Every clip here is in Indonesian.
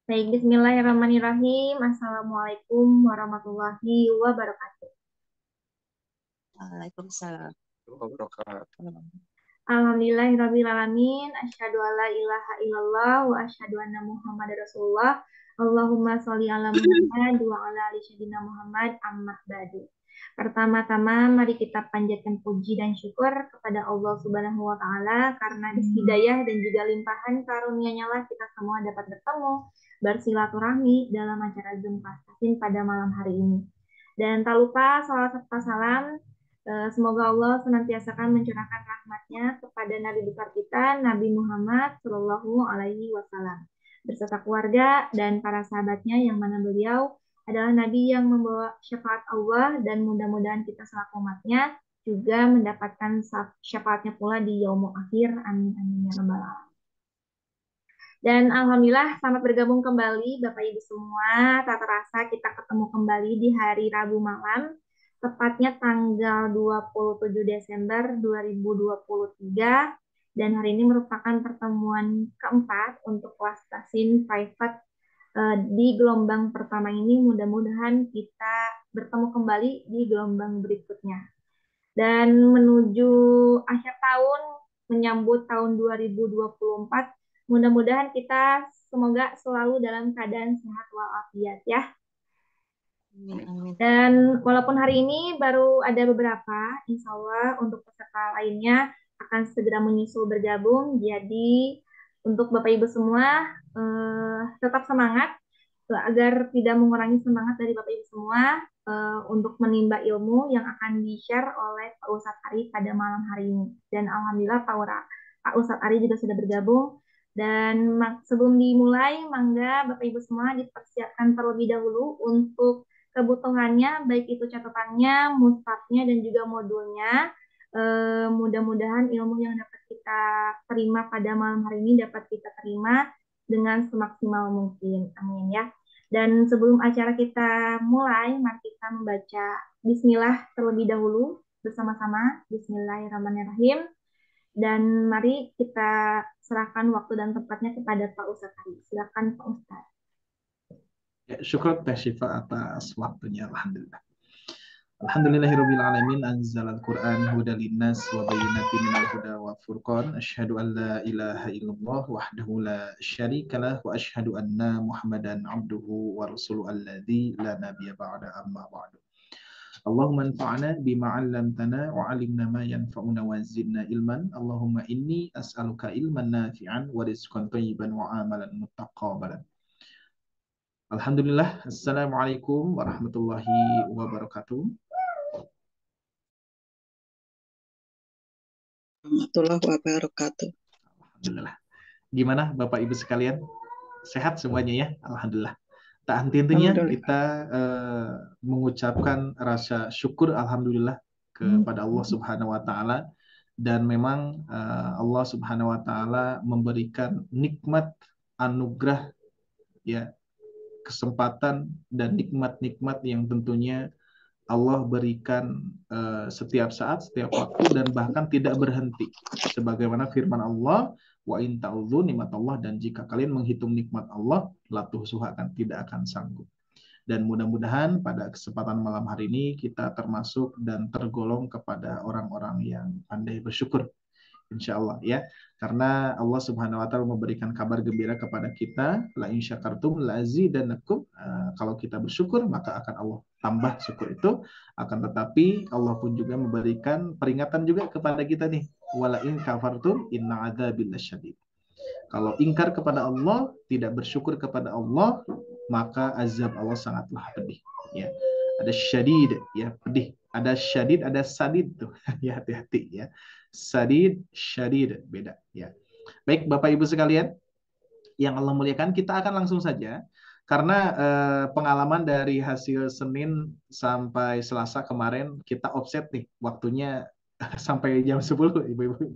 Baik, Bismillahirrahmanirrahim. Assalamualaikum warahmatullahi wabarakatuh. Waalaikumsalam wabarakatuh. Alhamdulillahirrahmanirrahim. Asyhadu alla ilaha illallah wa asyhadu anna Muhammad Rasulullah. Allahumma sholli ala Muhammad wa ala ali sayyidina Muhammad amma ba'du. Pertama-tama mari kita panjatkan puji dan syukur kepada Allah Subhanahu wa taala karena hidayah dan juga limpahan karunia-Nya lah kita semua dapat bertemu bersilaturahmi dalam acara Zoom Kastasin pada malam hari ini. Dan tak lupa salawat serta salam. Semoga Allah senantiasa akan mencurahkan rahmatnya kepada Nabi besar kita, Nabi Muhammad Shallallahu Alaihi Wasallam, beserta keluarga dan para sahabatnya yang mana beliau adalah Nabi yang membawa syafaat Allah dan mudah-mudahan kita selaku umatnya juga mendapatkan syafaatnya pula di yaumul akhir. Amin amin ya rabbal alamin. Dan alhamdulillah selamat bergabung kembali Bapak Ibu semua. Tak terasa kita ketemu kembali di hari Rabu malam, tepatnya tanggal 27 Desember 2023. Dan hari ini merupakan pertemuan keempat untuk kelas tasin private di gelombang pertama ini. Mudah-mudahan kita bertemu kembali di gelombang berikutnya. Dan menuju akhir tahun, menyambut tahun 2024, mudah-mudahan kita semoga selalu dalam keadaan sehat walafiat ya. Amin, amin. Dan walaupun hari ini baru ada beberapa, insya Allah untuk peserta lainnya akan segera menyusul bergabung. Jadi untuk Bapak Ibu semua tetap semangat agar tidak mengurangi semangat dari Bapak Ibu semua untuk menimba ilmu yang akan di-share oleh Pak Ustadz Ari pada malam hari ini. Dan alhamdulillah Pak Ustadz Ari juga sudah bergabung. Dan sebelum dimulai, mangga Bapak Ibu semua dipersiapkan terlebih dahulu untuk kebutuhannya, baik itu catatannya, mushafnya, dan juga modulnya. Mudah-mudahan ilmu yang dapat kita terima pada malam hari ini dapat kita terima dengan semaksimal mungkin. Amin ya. Dan sebelum acara kita mulai, mari kita membaca Bismillah terlebih dahulu bersama-sama. Bismillahirrahmanirrahim. Dan mari kita serahkan waktu dan tempatnya kepada Pak Ustadz Ari. Silakan Pak Ustadz. Ya, syukur Teh Syifa atas waktunya. Alhamdulillah. Alhamdulillahirabbil alamin anzalal Qur'an hudal linnas wa bayyinatin minal huda wa furqan asyhadu an la ilaha illallah wahdahu la syarikalah wa asyhadu anna Muhammadan abduhu wa rasuluhu alladzi la nabiyya ba'da amma ba'du. Allahumma anfa'na bima 'allamtana wa 'allimna ma yanfa'una wa zidna ilman. Allahumma inni as'aluka ilman nafi'an wa rizqan thayyiban wa amalan muttaqabbalan. Alhamdulillah. Assalamualaikum warahmatullahi wabarakatuh. Warahmatullahi wabarakatuh. Alhamdulillah. Gimana Bapak Ibu sekalian? Sehat semuanya ya? Alhamdulillah. Tak henti-hentinya kita mengucapkan rasa syukur alhamdulillah kepada Allah Subhanahu wa taala, dan memang Allah Subhanahu wa taala memberikan nikmat, anugerah ya, kesempatan dan nikmat-nikmat yang tentunya Allah berikan setiap saat, setiap waktu, dan bahkan tidak berhenti. Sebagaimana firman Allah, wa in ta'udzu nikmatallah, dan jika kalian menghitung nikmat Allah, la tuhsuha, tidak akan sanggup. Dan mudah-mudahan pada kesempatan malam hari ini kita termasuk dan tergolong kepada orang-orang yang pandai bersyukur. Insya Allah ya, karena Allah Subhanahu Wa Taala memberikan kabar gembira kepada kita, la in syakartum la azidannakum. Kalau kita bersyukur maka akan Allah tambah syukur itu. Akan tetapi Allah pun juga memberikan peringatan juga kepada kita nih, wala in kafartum inna adzabil lasyadid. Kalau ingkar kepada Allah, tidak bersyukur kepada Allah, maka azab Allah sangatlah pedih ya. Ada syadid ya, pedih. Ada syadid, ada sadid tuh. Ya, hati-hati ya. Sadid, syadid beda ya. Baik Bapak Ibu sekalian yang Allah muliakan, kita akan langsung saja karena pengalaman dari hasil Senin sampai Selasa kemarin kita offset nih waktunya sampai jam 10 Ibu-ibu,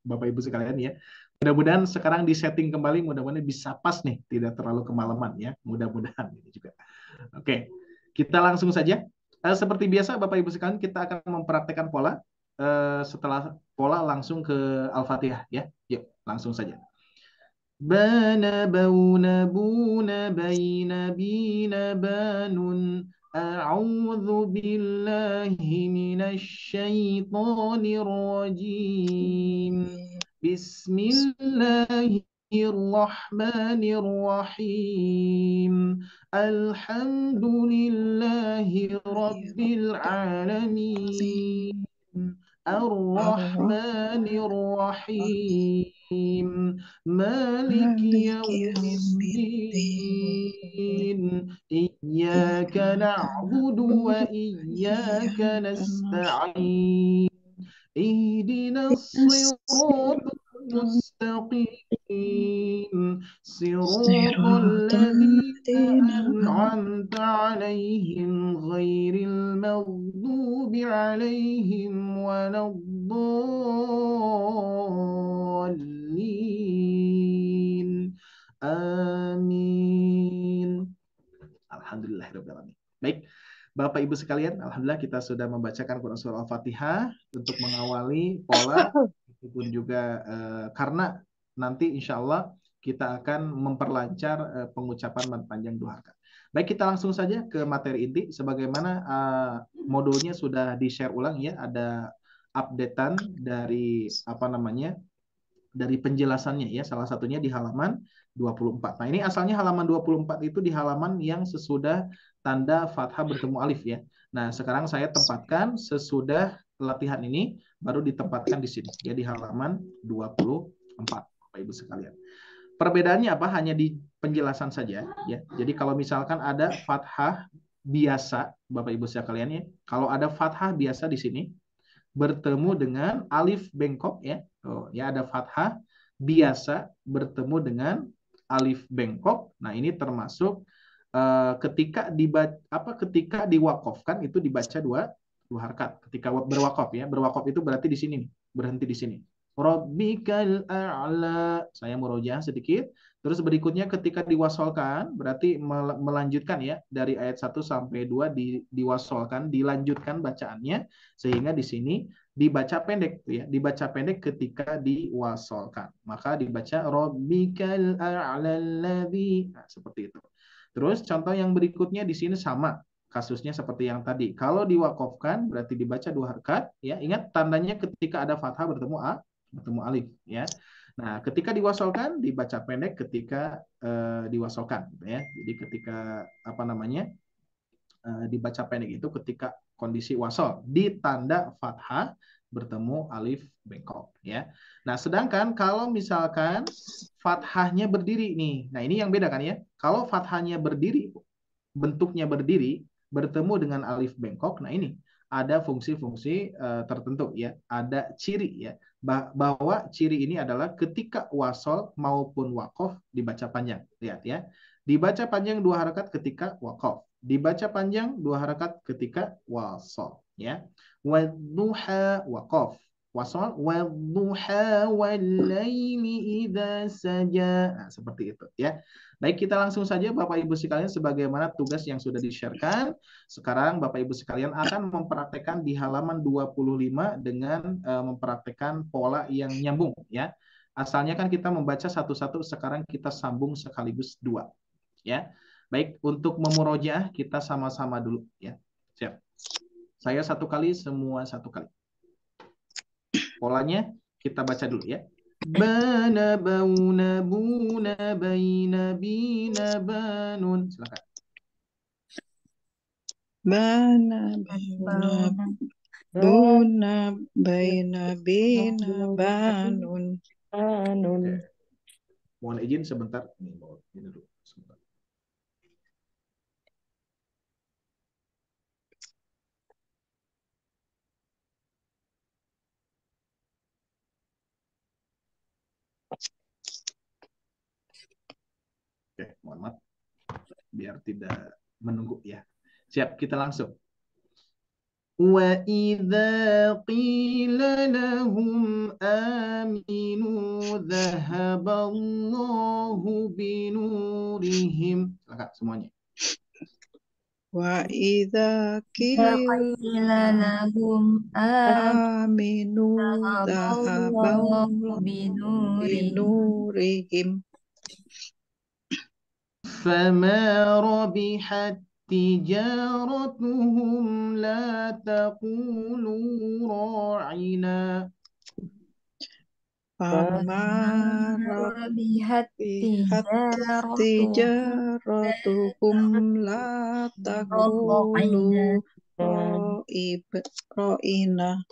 Bapak Ibu sekalian ya. Mudah-mudahan sekarang di setting kembali, mudah-mudahan bisa pas nih, tidak terlalu kemalaman ya. Mudah-mudahan ini juga. Oke, kita langsung saja. Seperti biasa Bapak Ibu sekalian, kita akan mempraktekkan pola. Setelah pola langsung ke Al-Fatihah ya. Yuk, langsung saja. بان بون بون بين بين بان أعوذ بالله من الشيطان الرجيم بسم الله الرحمن الرحيم الحمد لله رب العالمين الرحمن الرحيم مالك مالك يوم يوم الدين الدين إياك نعبد وإياك إياك نستعين اهدنا الصراط نستعين المستقيم صراط صراط الذين الذين أنعمت عليهم غير المغضوب عليهم ولا الضالين آمين. Alhamdulillahirrahmanirrahim. Baik, Bapak Ibu sekalian, Alhamdulillah kita sudah membacakan Quran Surah Al-Fatihah untuk mengawali pola, itu pun juga karena nanti insya Allah kita akan memperlancar pengucapan mad panjang dua harakat. Baik, kita langsung saja ke materi inti. Sebagaimana modulnya sudah di-share ulang ya, ada updatean dari apa namanya, dari penjelasannya ya, salah satunya di halaman 24. Nah, ini asalnya halaman 24 itu di halaman yang sesudah tanda fathah bertemu alif ya. Nah, sekarang saya tempatkan sesudah latihan ini baru ditempatkan di sini ya, di halaman 24 Bapak Ibu sekalian. Perbedaannya apa? Hanya di penjelasan saja ya. Jadi kalau misalkan ada fathah biasa Bapak Ibu sekalian ya, kalau ada fathah biasa di sini bertemu dengan alif bengkok ya. Oh, ya ada fathah biasa bertemu dengan alif bengkok. Nah, ini termasuk ketika diwakofkan itu dibaca dua harakat. Ketika berwakaf ya. Berwakaf itu berarti di sini nih, berhenti di sini. Rabbikal a'la. Saya murojaah sedikit. Terus berikutnya ketika diwasolkan berarti melanjutkan ya dari ayat 1 sampai 2 diwasolkan, dilanjutkan bacaannya sehingga di sini dibaca pendek ya, dibaca pendek ketika diwasolkan. Maka dibaca rabbikal a'lallazi. Nah, seperti itu. Terus contoh yang berikutnya di sini sama kasusnya seperti yang tadi. Kalau diwakafkan berarti dibaca dua harakat ya. Ingat tandanya ketika ada fathah bertemu bertemu alif ya. Nah, ketika diwasolkan dibaca pendek ketika diwasolkan gitu ya. Jadi ketika apa namanya? Dibaca pendek itu ketika kondisi wasol di tanda fathah bertemu alif bengkok ya. Nah, sedangkan kalau misalkan fathahnya berdiri nih. Nah, ini yang beda kan ya. Kalau fathahnya berdiri, bentuknya berdiri bertemu dengan alif bengkok. Nah, ini ada fungsi-fungsi tertentu ya. Ada ciri ya. Bahwa ciri ini adalah ketika wasol maupun wakof dibaca panjang. Lihat ya. Dibaca panjang dua harakat ketika wakof. Dibaca panjang dua harakat ketika wasol ya. Wadduha wakof. Wasol wadduha wallaili idza saja. Nah, seperti itu ya. Baik, kita langsung saja Bapak Ibu sekalian sebagaimana tugas yang sudah di-sharekan. Sekarang Bapak Ibu sekalian akan mempraktekkan di halaman 25 dengan mempraktekkan pola yang nyambung ya. Asalnya kan kita membaca satu-satu, sekarang kita sambung sekaligus dua ya. Baik, untuk memurojaah kita sama-sama dulu ya. Siap. Saya satu kali, semua satu kali. Polanya kita baca dulu ya. Bana bauna buna baina bina banun. Silakan. Bana buna baina bina banun. Oke. Mohon izin sebentar. Ini dulu sebentar. Oke, mohon maaf. Biar tidak menunggu ya. Siap, kita langsung. وَإِذَا قِيلَ لَهُمْ آمِنُوا ذَهَبَ اللَّهُ بِنُورِهِمْ. Silakan semuanya. وَإِذَا قِيلَ لَهُمْ آمِنُوا ذَهَبَ ذَهَبَ اللَّهُ اللَّهُ بِنُورِهِمْ بِنُورِهِمْ فما ربحت تجارتهم لا تقولوا راعنا فما ربحت ربحت تجارتهم تجارتهم لا تقولوا رائنا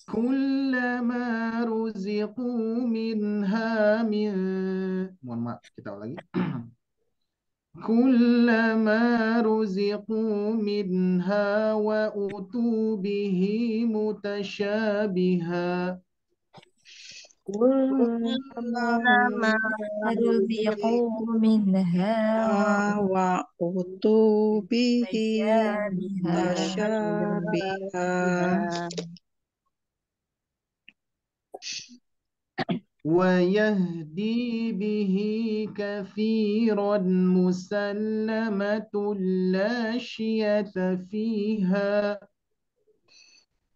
كلما رزقوا منها من mohon maaf kita ulangi كلما رزقوا منها وأتوا به متشابها كلما رزقوا منها وأتوا به متشابها متشابها ويهدي به كثيرا مسلمة لا شية فيها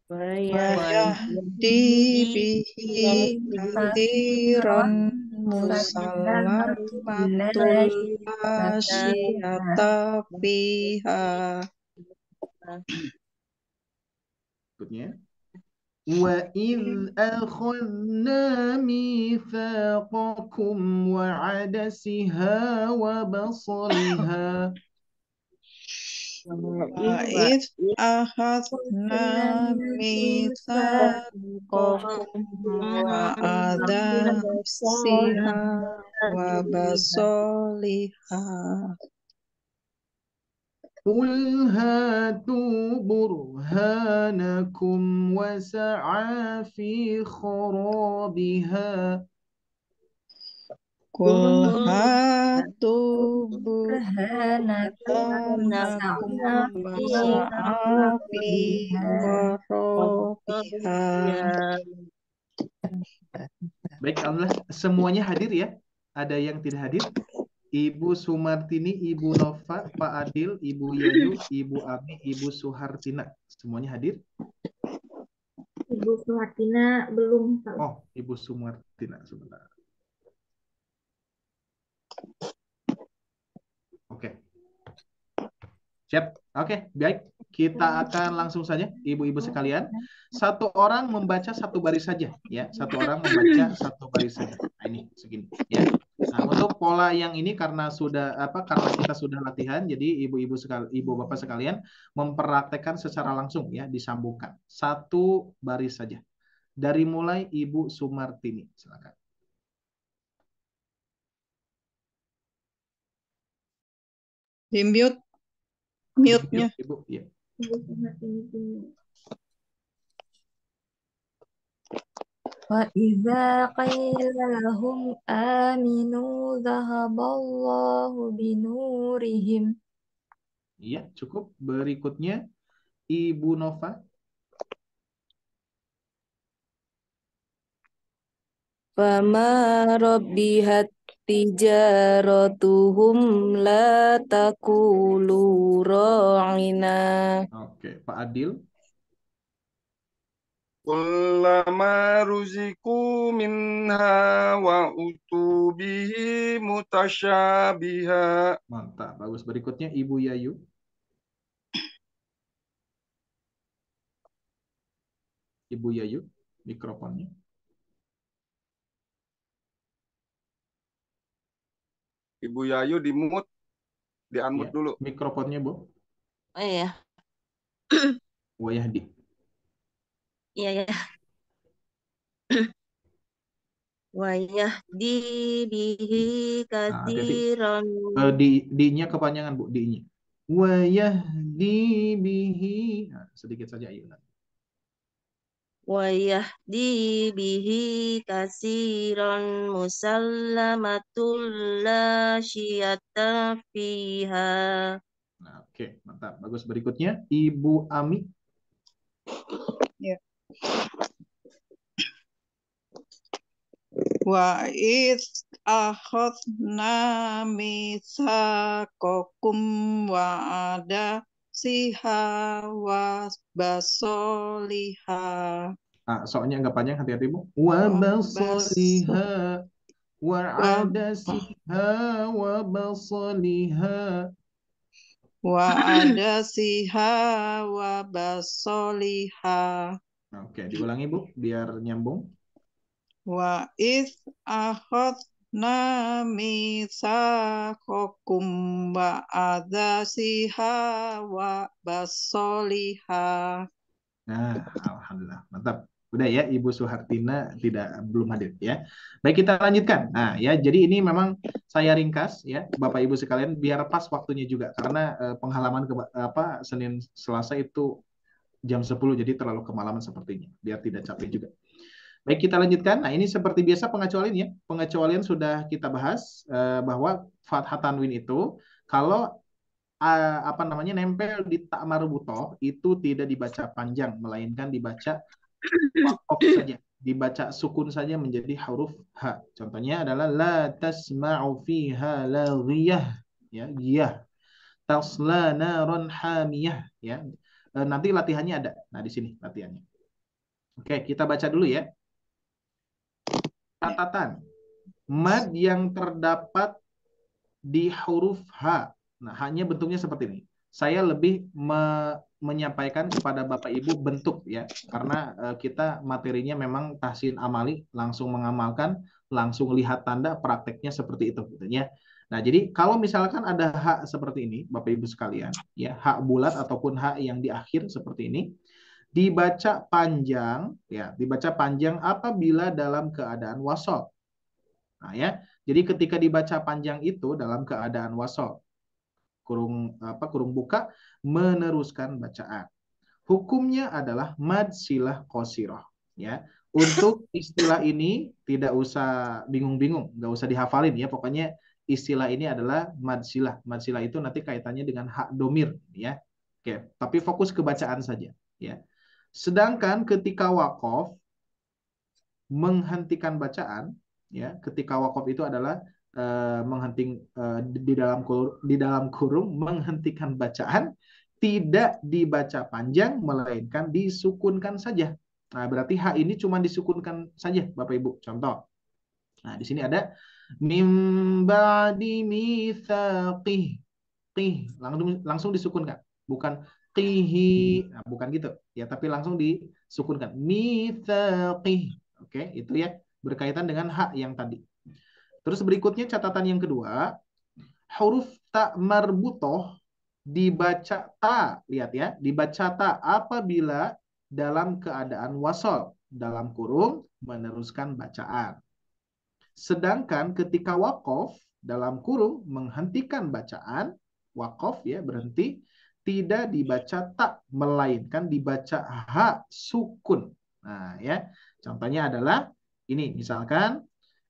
ويهدي به كثيرا مسلمة لا شية فيها Berikutnya. وَإِذْ أَخَذْنَا مِيثَاقَكُمْ وَعَدَسِهَا وَبَصَلِهَا وَإِذْ أَخَذْنَا مِيثَاقَكُمْ وَعَدَسِهَا وَبَصَلِهَا قُلْ هَاتُوا بُرْهَانَكُمْ وَسَعَى فِي خَرَابِهَا قُلْ هَاتُوا برهانكم برهانكم وسعوا وسعوا في خرابها. Baik, alhamdulillah semuanya hadir ya. Ada yang tidak hadir? Ibu Sumartini, Ibu Nova, Pak Adil, Ibu Yayu, Ibu Ami, Ibu Suhartina. Semuanya hadir? Ibu Suhartina belum. Oh, Ibu Sumartina sebentar. Oke. Siap. Oke, baik. Kita akan langsung saja, ibu-ibu sekalian. Satu orang membaca satu baris saja, ya. Satu orang membaca satu baris saja. Nah, ini segini, ya. Nah, untuk pola yang ini karena kita sudah latihan, jadi ibu-ibu ibu bapak sekalian mempraktekkan secara langsung, ya, disambungkan. Satu baris saja. Dari mulai Ibu Sumartini, silakan. Di-mute. Mute-nya. Ibu, ya. Ibu Suhartini dulu. وإذا قيل لهم آمنوا ذهب الله بنورهم. Iya, cukup. Berikutnya Ibu Nova. فما ربحت تجارتهم لا تقولوا راعنا. Oke, Pak Adil. كلما رزقوا منها وأتوا به متشابها. Mantap, bagus. Berikutnya Ibu Yayu. Ibu Yayu, mikrofonnya. Ibu Yayu di-mute, di-unmute Ya, dulu. mikrofonnya, Bu. Oh iya, Wayahdi. iya ya. Wayahdi bihi Hati-hati. katsiran. Di-nya kepanjangan, Bu, di-nya. Wayahdi bihi. Nah, sedikit saja, ayo. Wayahdi bihi katsiran musallamatul la syiyata fiha. Nah, oke, mantap. Bagus. Berikutnya Ibu Ami. Ya. وَإِذْ أَخَذْنَا مِيثَاقَكُمْ وَعَدَسِهَا وَبَصَلِهَا. Soalnya nggak panjang, hati-hati Bu. Wa basaliha wa adasiha wa basaliha. Wa adasiha wa basoliha. Oke, diulangi Bu, biar nyambung. Wa is akhadna mitsakokum wa adasiha wa basoliha. Nah, alhamdulillah, mantap. Udah ya, Ibu Suhartina belum hadir ya. Baik, kita lanjutkan. Nah, ya, jadi ini memang saya ringkas ya, Bapak Ibu sekalian, biar pas waktunya juga karena penghalaman Senin Selasa itu jam 10, jadi terlalu kemalaman sepertinya, biar tidak capek juga. Baik, kita lanjutkan. Nah, ini seperti biasa pengecualian ya. Pengecualian sudah kita bahas bahwa fathah tanwin itu kalau nempel di tak marbutoh itu tidak dibaca panjang, melainkan dibaca waqaf saja, dibaca sukun saja menjadi huruf ha. Contohnya adalah la tasma'u fiha laghiyah, ya, giyah. Tasla naron hamiyah, ya. Nanti latihannya ada. Nah, di sini latihannya. Oke, kita baca dulu ya. Catatan. Mad yang terdapat di huruf H. Nah, hanya bentuknya seperti ini. Saya lebih menyampaikan kepada Bapak Ibu bentuk ya, karena kita materinya memang tahsin amali, langsung mengamalkan, langsung lihat tanda, prakteknya seperti itu gitu ya. Nah, jadi kalau misalkan ada hak seperti ini, Bapak Ibu sekalian, ya, hak bulat ataupun hak yang di akhir seperti ini, dibaca panjang ya, dibaca panjang apabila dalam keadaan wasol. Nah, ya. Jadi ketika dibaca panjang itu dalam keadaan wasol, kurung buka, meneruskan bacaan. Hukumnya adalah mad silah qasirah, ya. Untuk istilah ini tidak usah bingung-bingung, nggak usah dihafalin ya. Pokoknya istilah ini adalah mad silah. Mad silah itu nanti kaitannya dengan hak domir ya. Oke, tapi fokus ke bacaan saja ya. Sedangkan ketika waqaf menghentikan bacaan ya, ketika wakaf itu adalah di dalam kurung menghentikan bacaan, tidak dibaca panjang melainkan disukunkan saja. Nah, berarti hak ini cuma disukunkan saja Bapak Ibu. Contoh. Nah, di sini ada mim ba'di mitsaqih. Qih, langsung disukunkan, bukan qihi. Nah, bukan gitu ya, tapi langsung disukunkan. Mitsaqih. Oke, itu ya, berkaitan dengan hak yang tadi. Terus berikutnya catatan yang kedua, huruf ta marbutoh dibaca ta, lihat ya, dibaca ta apabila dalam keadaan wasol, dalam kurung meneruskan bacaan. Sedangkan ketika wakof, dalam kurung menghentikan bacaan, wakof ya, berhenti, tidak dibaca tak, melainkan dibaca ha sukun. Nah ya, contohnya adalah ini, misalkan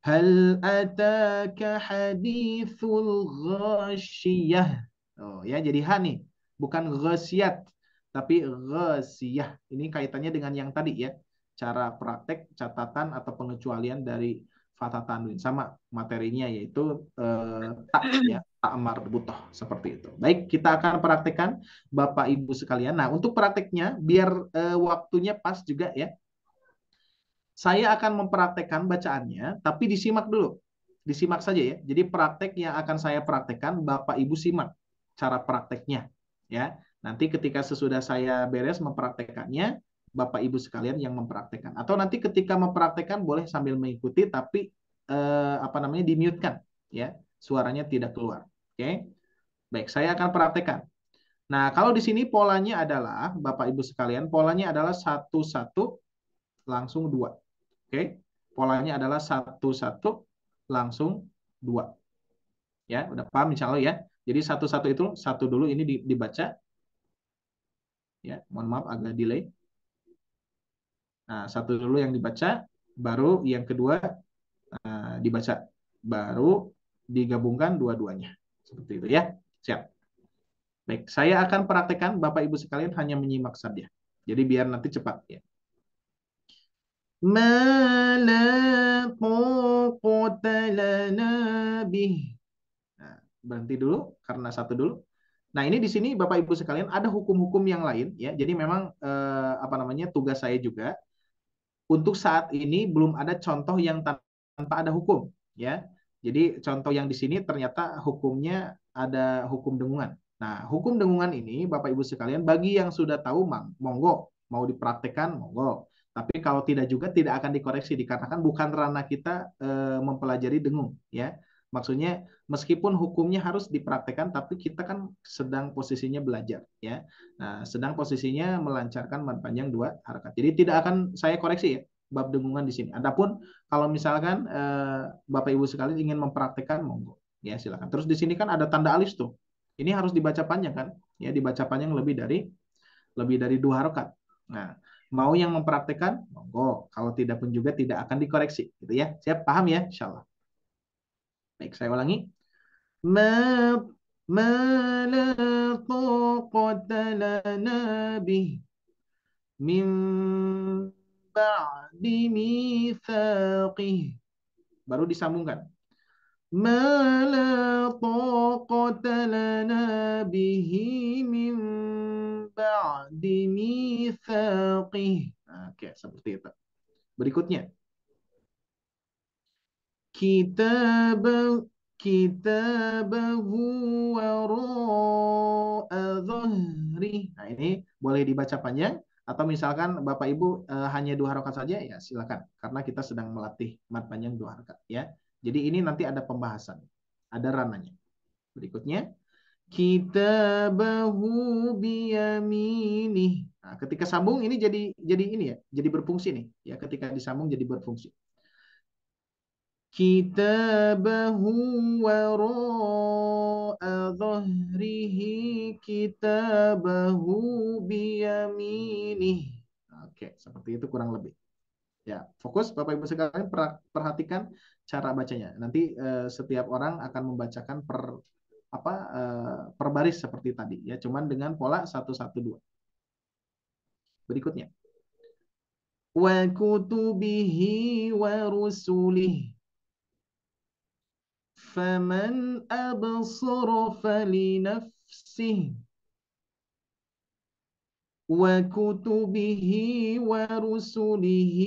hal ataka hadithul ghasyiyah. Oh ya, jadi ha nih, bukan ghasyiyat, tapi ghasyiyah. Ini kaitannya dengan yang tadi ya, cara praktek catatan atau pengecualian dari fathah tanwin, sama materinya yaitu tak ya, tak marbutoh seperti itu. Baik, kita akan praktekkan Bapak Ibu sekalian. Nah, untuk prakteknya biar waktunya pas juga ya. Saya akan mempraktekkan bacaannya, tapi disimak dulu. Disimak saja ya. Jadi praktek yang akan saya praktekkan Bapak Ibu simak cara prakteknya ya. Nanti ketika sesudah saya beres mempraktekannya, Bapak Ibu sekalian yang mempraktekkan. Atau nanti ketika mempraktekkan boleh sambil mengikuti tapi di-mute-kan ya. Suaranya tidak keluar. Oke. Baik, saya akan praktekkan. Nah, kalau di sini polanya adalah Bapak Ibu sekalian, polanya adalah 1-1 langsung 2. Oke. Polanya adalah 1-1 langsung 2. Ya, udah paham insya Allah ya. Jadi 1-1 itu satu dulu ini dibaca. Ya, mohon maaf agak delay. Nah, satu dulu yang dibaca, baru yang kedua dibaca, baru digabungkan dua-duanya. Seperti itu ya. Siap. Baik, saya akan praktekkan, Bapak Ibu sekalian hanya menyimak saja. Jadi biar nanti cepat ya. Ma la taqata lana bih. Nah, berhenti dulu karena satu dulu. Nah, ini di sini Bapak Ibu sekalian ada hukum-hukum yang lain ya. Jadi memang tugas saya juga untuk saat ini belum ada contoh yang tanpa ada hukum, ya. Jadi contoh yang di sini ternyata hukumnya ada hukum dengungan. Nah, hukum dengungan ini Bapak Ibu sekalian bagi yang sudah tahu monggo mau dipraktekkan monggo. Tapi kalau tidak juga tidak akan dikoreksi dikarenakan bukan ranah kita mempelajari dengung, ya. Maksudnya meskipun hukumnya harus dipraktekkan tapi kita kan sedang posisinya belajar, ya. Nah, sedang posisinya melancarkan mad panjang 2 harakat. Jadi tidak akan saya koreksi ya bab dengungan di sini. Adapun kalau misalkan Bapak Ibu sekalian ingin mempraktekkan monggo ya silakan. Terus di sini kan ada tanda alis tuh. Ini harus dibaca panjang kan? Ya dibaca panjang lebih dari 2 harakat. Nah, mau yang mempraktekkan monggo. Kalau tidak pun juga tidak akan dikoreksi gitu ya. Siap paham ya insyaallah. Baik, saya ulangi. Ma ma la taqata lana bih min ba'di mitsaqih. Baru disambungkan. Ma la taqata lana bihi min ba'di mitsaqih. Oke, seperti itu. Berikutnya. Kitabah kitabahu wara'a dhahri. Nah, ini boleh dibaca panjang atau misalkan Bapak Ibu hanya 2 harakat saja ya silakan karena kita sedang melatih mad panjang 2 harakat ya. Jadi ini nanti ada pembahasan, ada rananya. Berikutnya kitabahu biyaminih. Nah, ketika sambung ini jadi ini ya, jadi berfungsi nih ya ketika disambung jadi berfungsi. Kitabahu wara'a dhahrihi kitabahu biyaminih. Oke, seperti itu kurang lebih. Ya, fokus Bapak Ibu sekalian perhatikan cara bacanya. Nanti setiap orang akan membacakan per baris seperti tadi ya, cuman dengan pola 1 1 2. Berikutnya. Wa kutubihi wa rusulih. فمن أبصر فلنفسه وكتبه ورسله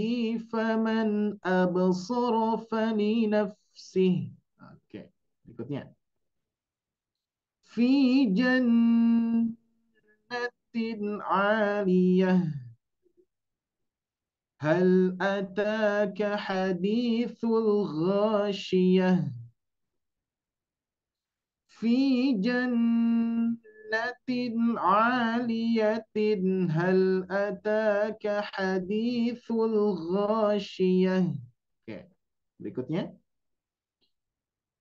فمن أبصر فلنفسه. Oke, berikutnya. في جنة عالية هل أتاك حديث الغاشية في جنة عالية هل أتاك حديث الغاشية. Oke, berikutnya.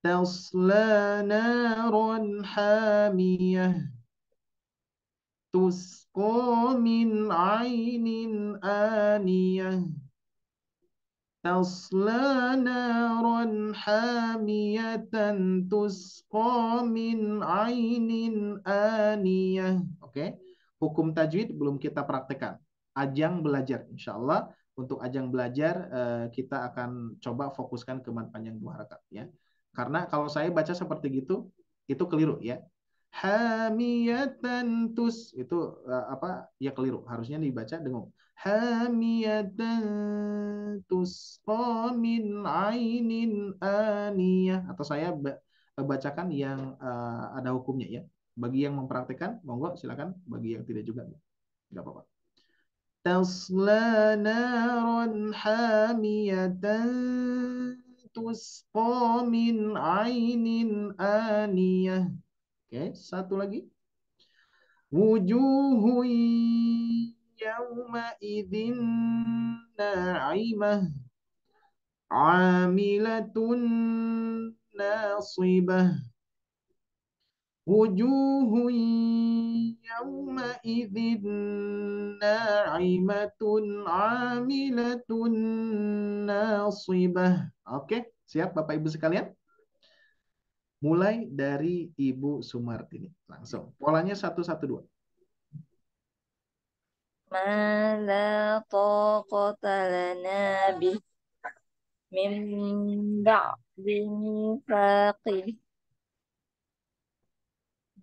تصلى نارا حامية تسقى من عين آنية تصلى نارا حامية تسقى من عين آنية. Oke, hukum tajwid belum kita praktekkan. Ajang belajar, insya Allah untuk ajang belajar kita akan coba fokuskan ke mad panjang 2 harakat ya. Karena kalau saya baca seperti gitu itu keliru ya. Hamiyatan tus itu apa ya keliru, harusnya dibaca dengung. Hamiyatan tusqa min ainin aniyah, atau saya bacakan yang ada hukumnya ya. Bagi yang mempraktikkan monggo silakan, bagi yang tidak juga enggak apa-apa. Tasla naran hamiyatan tusqa min ainin aniyah. Oke, satu lagi. Wujuhu yawma idzin na'imah amilatun nasibah. Wujuhu yawma idzin na'imatun amilatun nasibah. Oke, siap Bapak Ibu sekalian? Mulai dari Ibu Sumartini. Langsung. Polanya 1 1 2. ما لا طاقة لنا به من بعد ميثاقه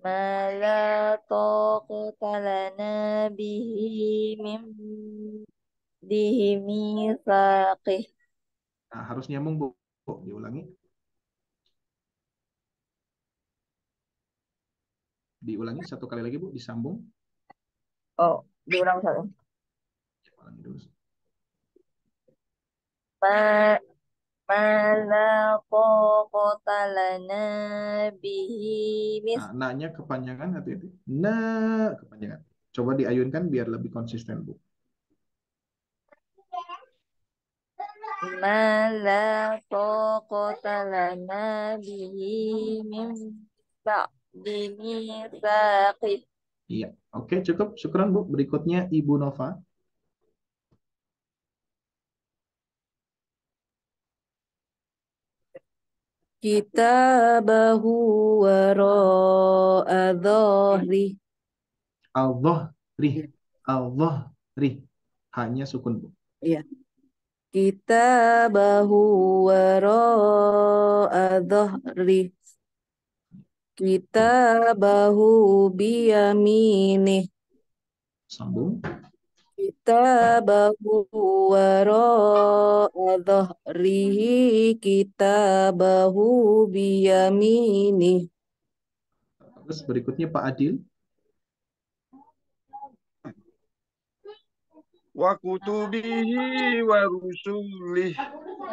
ما لا طاقة لنا به من mitsaqih. Nah, harus nyambung, Bu. Diulangi. Diulangi satu kali lagi, Bu, disambung. Oh, diulang satu. Ulangi dulu. Ma mala taqata lana bihi mis Nah, na-nya kepanjangan, hati-hati. Nah, kepanjangan. Coba diayunkan biar lebih konsisten, Bu. mala taqata lana bihi min ba'di mitsaqih. Iya. Oke, cukup. Syukran, Bu. Berikutnya Ibu Nova. Kitabahu wara'a dhahri. Al-Dhahri. Al-Dhahri. Hanya sukun, Bu. Iya. Kitabahu wara'a dhahri. Kitabahu biyaminih. Sambung. Kitabahu wara'a dhahrihi. Kitabahu biyaminih. Terus berikutnya Pak Adil. Wa kutubihi wa rusulih.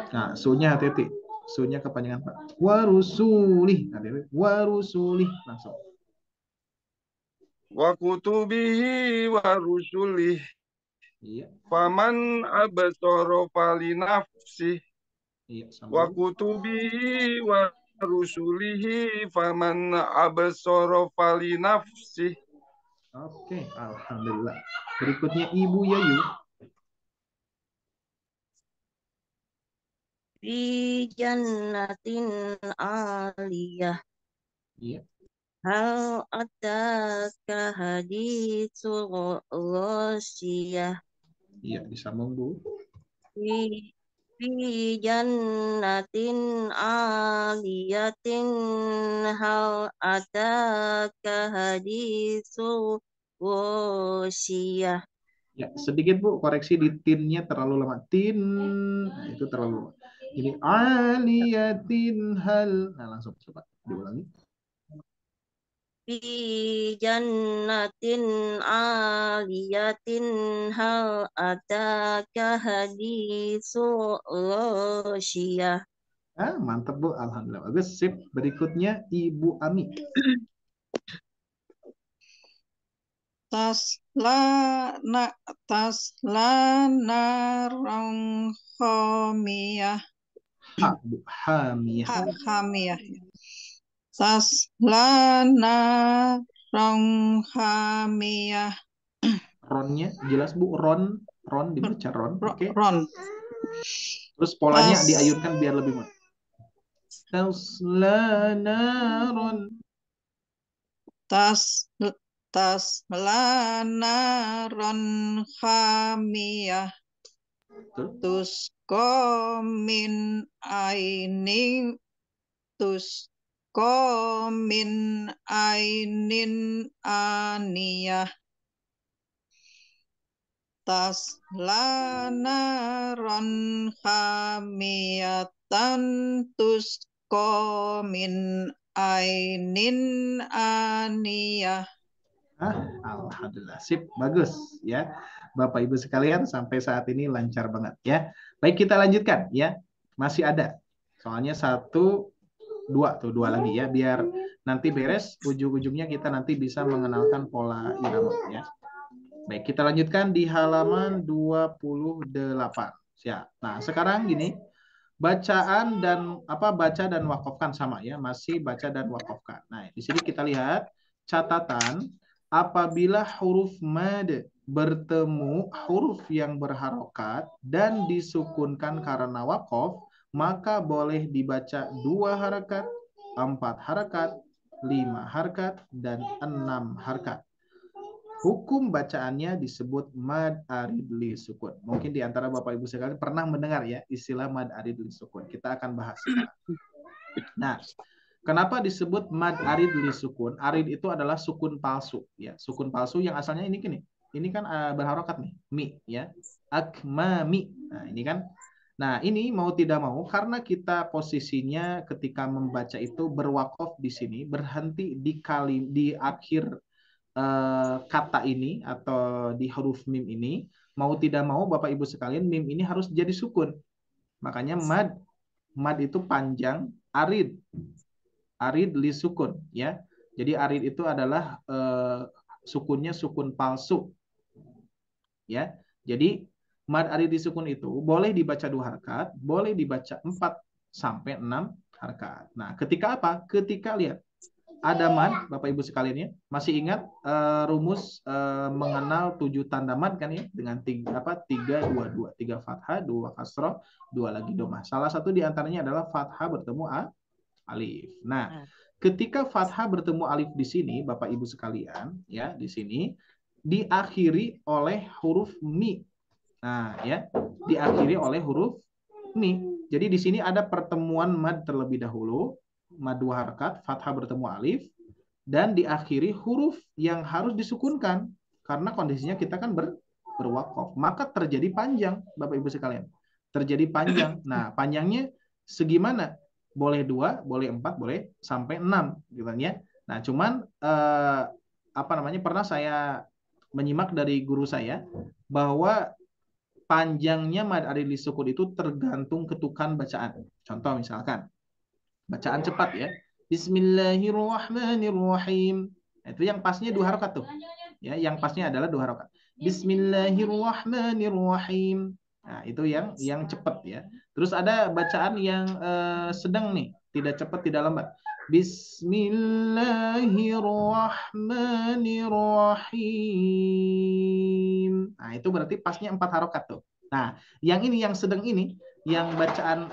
Nah, su-nya hati-hati. Su-nya kepanjangan, Pak. Warusulih. Hati-hati. Warusulih. Langsung. Wa kutubihi wa rusulih. Iya. Faman absara falinafsih. Iya, Wa sambung. kutubihi wa rusulihi faman absara falinafsih. Oke, alhamdulillah. Berikutnya Ibu Yayu. Fi jannatin aliyah. Iya. Hal ataka haditsul ghasyiyah. Iya, disambung, Bu. Fi fi jannatin aliyatin hal ataka haditsul ghasyiyah. Ya, sedikit Bu, koreksi di tinnya terlalu lama. Tin, nah, itu terlalu lama. Ini aliyatin hal. Nah, langsung coba diulangi. Fi jannatin aliyatin hal ataka haditsul ghasyiyah. Ah, mantap Bu, alhamdulillah. Bagus, sip. Berikutnya Ibu Ami. tasla narang khamiyah. Bu, Hamiyah. Hamiyah. Tasla narang hamiyah. Ronnya jelas Bu, ron dibaca ron. Oke. Ron. Terus polanya diayunkan biar lebih mudah. Tasla naron. Tasla naron hamiyah. Tusko min ainin aniyah. Tasla naron hamiyatan tusko min ainin aniyah. Alhamdulillah, sip, bagus ya. Bapak Ibu sekalian, sampai saat ini lancar banget ya. Baik, kita lanjutkan ya. Masih ada. Soalnya 1, 2 tuh, 2 lagi ya, biar nanti beres ujung-ujungnya kita nanti bisa mengenalkan pola irama ya. Baik, kita lanjutkan di halaman 28. Siap. Nah, sekarang gini, bacaan dan baca dan wakafkan sama ya, masih baca dan wakafkan. Nah, di sini kita lihat catatan apabila huruf mad bertemu huruf yang berharokat dan disukunkan karena wakaf, maka boleh dibaca 2 harakat, 4 harakat, 5 harakat, dan 6 harakat. Hukum bacaannya disebut mad arid li sukun. Mungkin di antara Bapak Ibu sekalian pernah mendengar ya istilah mad arid li sukun. Kita akan bahas sekarang. Nah, kenapa disebut mad arid li sukun? Arid itu adalah sukun palsu ya. Sukun palsu yang asalnya ini gini. ini kan berharokat nih, mi ya. Akmami. Nah, ini kan. Nah, ini mau tidak mau karena kita posisinya ketika membaca itu berwakaf di sini, berhenti di akhir kata ini atau di huruf mim ini, mau tidak mau Bapak Ibu sekalian, mim ini harus jadi sukun. Makanya mad itu panjang, arid li sukun ya. Jadi arid itu adalah sukunnya sukun palsu ya. Jadi mad arid li sukun itu boleh dibaca 2 harakat, boleh dibaca 4 sampai 6 harakat. Nah, ketika apa? Ketika lihat ada mad, Bapak Ibu sekalian ya, masih ingat rumus mengenal 7 tanda mad kan ya, dengan 3 2 2, 3 fathah, 2 kasroh, 2 lagi domah. Salah satu di antaranya adalah fathah bertemu alif. Nah, ketika fathah bertemu alif di sini, Bapak Ibu sekalian ya, di sini diakhiri oleh huruf mi. Nah, ya, diakhiri oleh huruf mi. Jadi di sini ada pertemuan mad terlebih dahulu, mad 2 harakat, fathah bertemu alif, dan diakhiri huruf yang harus disukunkan karena kondisinya kita kan berwakaf, maka terjadi panjang, Bapak Ibu sekalian, terjadi panjang. Nah, panjangnya segimana? Boleh 2, boleh 4, boleh sampai 6 gitu ya. Nah, cuman pernah saya menyimak dari guru saya bahwa panjangnya mad arid li sukun itu tergantung ketukan bacaan. Contoh misalkan bacaan cepat ya. Bismillahirrahmanirrahim. Itu yang pasnya 2 harakat tuh. Ya, yang pasnya adalah 2 harakat. Bismillahirrahmanirrahim. Nah, itu yang cepat ya. Terus ada bacaan yang sedang nih, tidak cepat, tidak lambat. Bismillahirrahmanirrahim. Nah, itu berarti pasnya 4 harakat tuh. Nah, yang ini yang sedang ini, yang bacaan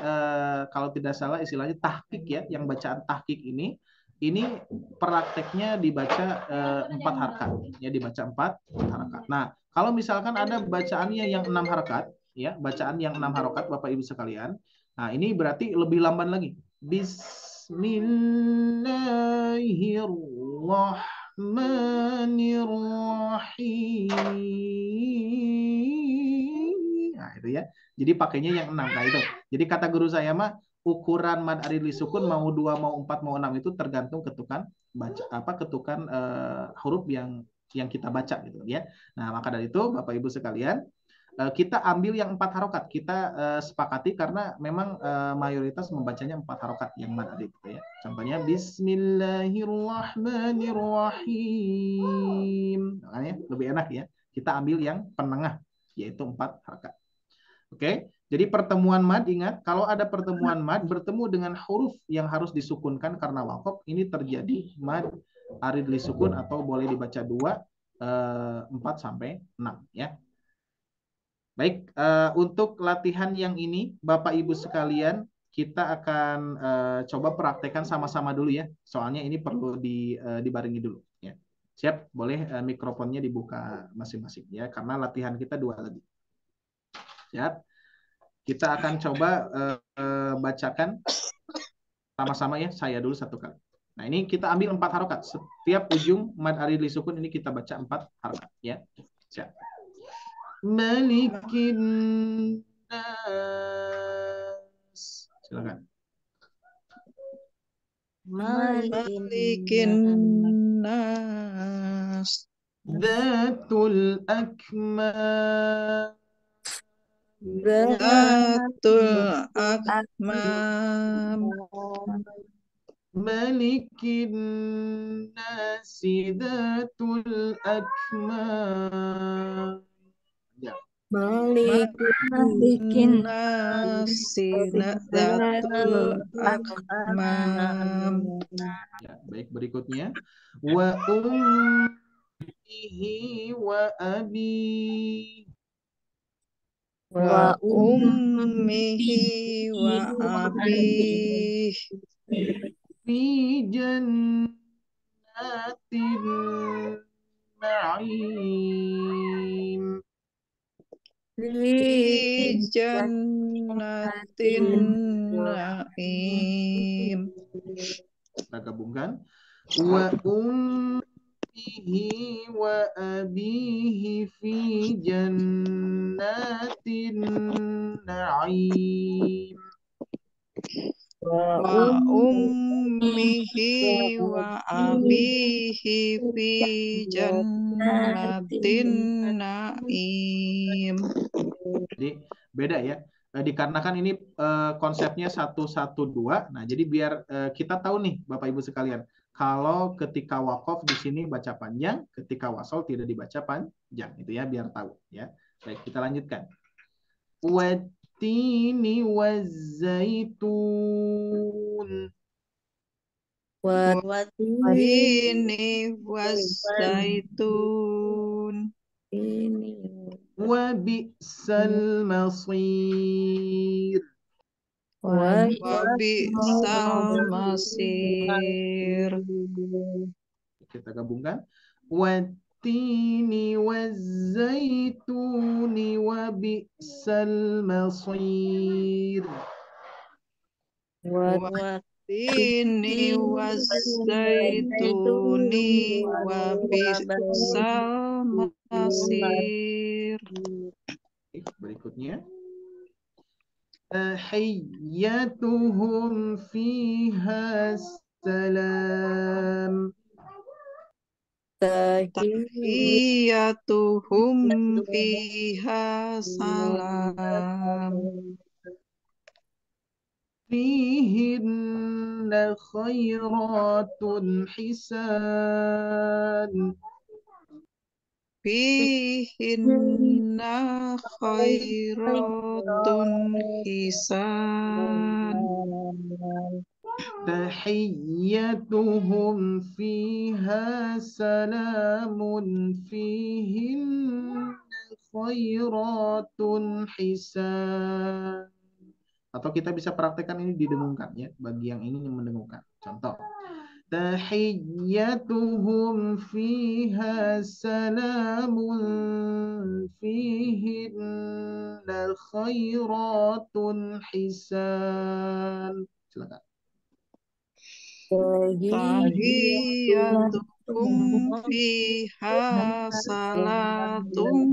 kalau tidak salah istilahnya tahqiq ya, yang bacaan tahqiq ini prakteknya dibaca 4 harakat ya, dibaca 4 harakat. Nah, kalau misalkan ada bacaannya yang 6 harakat ya, bacaan yang 6 harakat Bapak Ibu sekalian. Nah, ini berarti lebih lamban lagi. Bismillahirrahmanirrahim. Nah, itu ya. Jadi pakainya yang 6. Nah, itu. Jadi kata guru saya mah ukuran mad arid li sukun mau 2, mau 4, mau 6 itu tergantung ketukan huruf yang kita baca gitu ya. Nah, maka dari itu Bapak Ibu sekalian, kita ambil yang 4 harokat. Kita sepakati karena memang mayoritas membacanya 4 harokat yang mad arid gitu ya. Contohnya bismillahirrahmanirrahim. Makanya lebih enak ya. Kita ambil yang penengah yaitu 4 harokat. Oke, jadi pertemuan mad, ingat kalau ada pertemuan mad bertemu dengan huruf yang harus disukunkan karena wakaf, ini terjadi mad arid li sukun atau boleh dibaca 2, 4 sampai 6 ya. Baik, untuk latihan yang ini Bapak Ibu sekalian, kita akan coba praktekkan sama-sama dulu ya. Soalnya ini perlu dibarengi dulu ya. Siap, boleh mikrofonnya dibuka masing-masing ya, karena latihan kita 2 lagi. Siap. Kita akan coba bacakan sama-sama ya. Saya dulu 1 kali. Nah, ini kita ambil 4 harokat. Setiap ujung mad arid li sukun ini kita baca 4 harokat ya. Siap. Malikin nas. Silakan. Malikin nas. Dzatul akmal. Zatul akmam. Malikin nasi dzatul akmam. Malikin nasi dzatul akmam. Ya, baik, berikutnya wa ummihi wa abi. Wa ummihi wa abih. Fi jannatin na'im. Fi jannatin na'im. Kita gabungkan. Wa ummihi وأبيه في جنات النعيم وأمه وأبيه في جنة النعيم. Jadi beda ya. Dikarenakan ini konsepnya 112. Nah, jadi biar kita tahu nih Bapak Ibu sekalian, kalau ketika wakaf di sini baca panjang, ketika wasol tidak dibaca panjang, itu ya biar tahu ya. Baik, kita lanjutkan. Wattini wazzaitun. Wattini wazzaitun. Wabi'sal masir. Wabi'sal masir. Kita gabungkan. Wattini wazzaituni wabi'sal masir. Wattini wazzaituni wabi'sal masir. Berikutnya. Tahiyyatuhum fiha salam. Tahiyyatuhum fiha salam. Fihinna khairatun hisan. Fihinna khairatun hisan. Tahiyyatuhum fiha salamun fihinna khairatun hisan. Atau kita bisa praktekkan ini didengungkan ya, bagi yang ingin mendengungkan. Contoh. Tahiyyatuhum fiha salamun fihinna khairatun hisan. Silakan. Tahiyyatuhum fiha salamun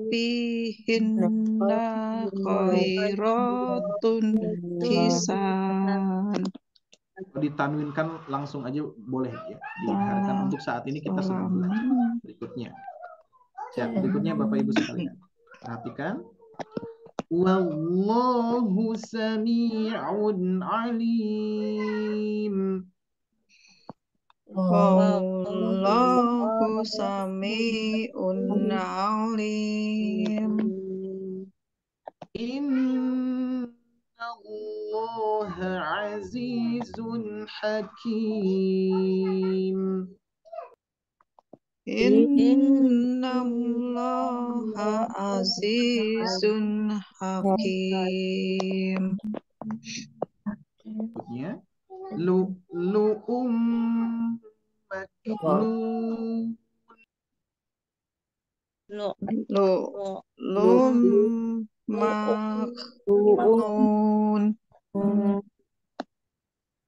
fihinna khairatun hisan. Ditanwinkan langsung aja boleh ya. Diharapkan untuk saat ini kita sedang belajar. Berikutnya. Siap. Berikutnya Bapak Ibu sekalian. Perhatikan. Wallahu sami'un alim. Wallahu sami'un alim. Innallaha azizun hakim. Innallaha azizun hakim. Berikutnya. Lu'lu'um maknun. Lu'lu'um maknun.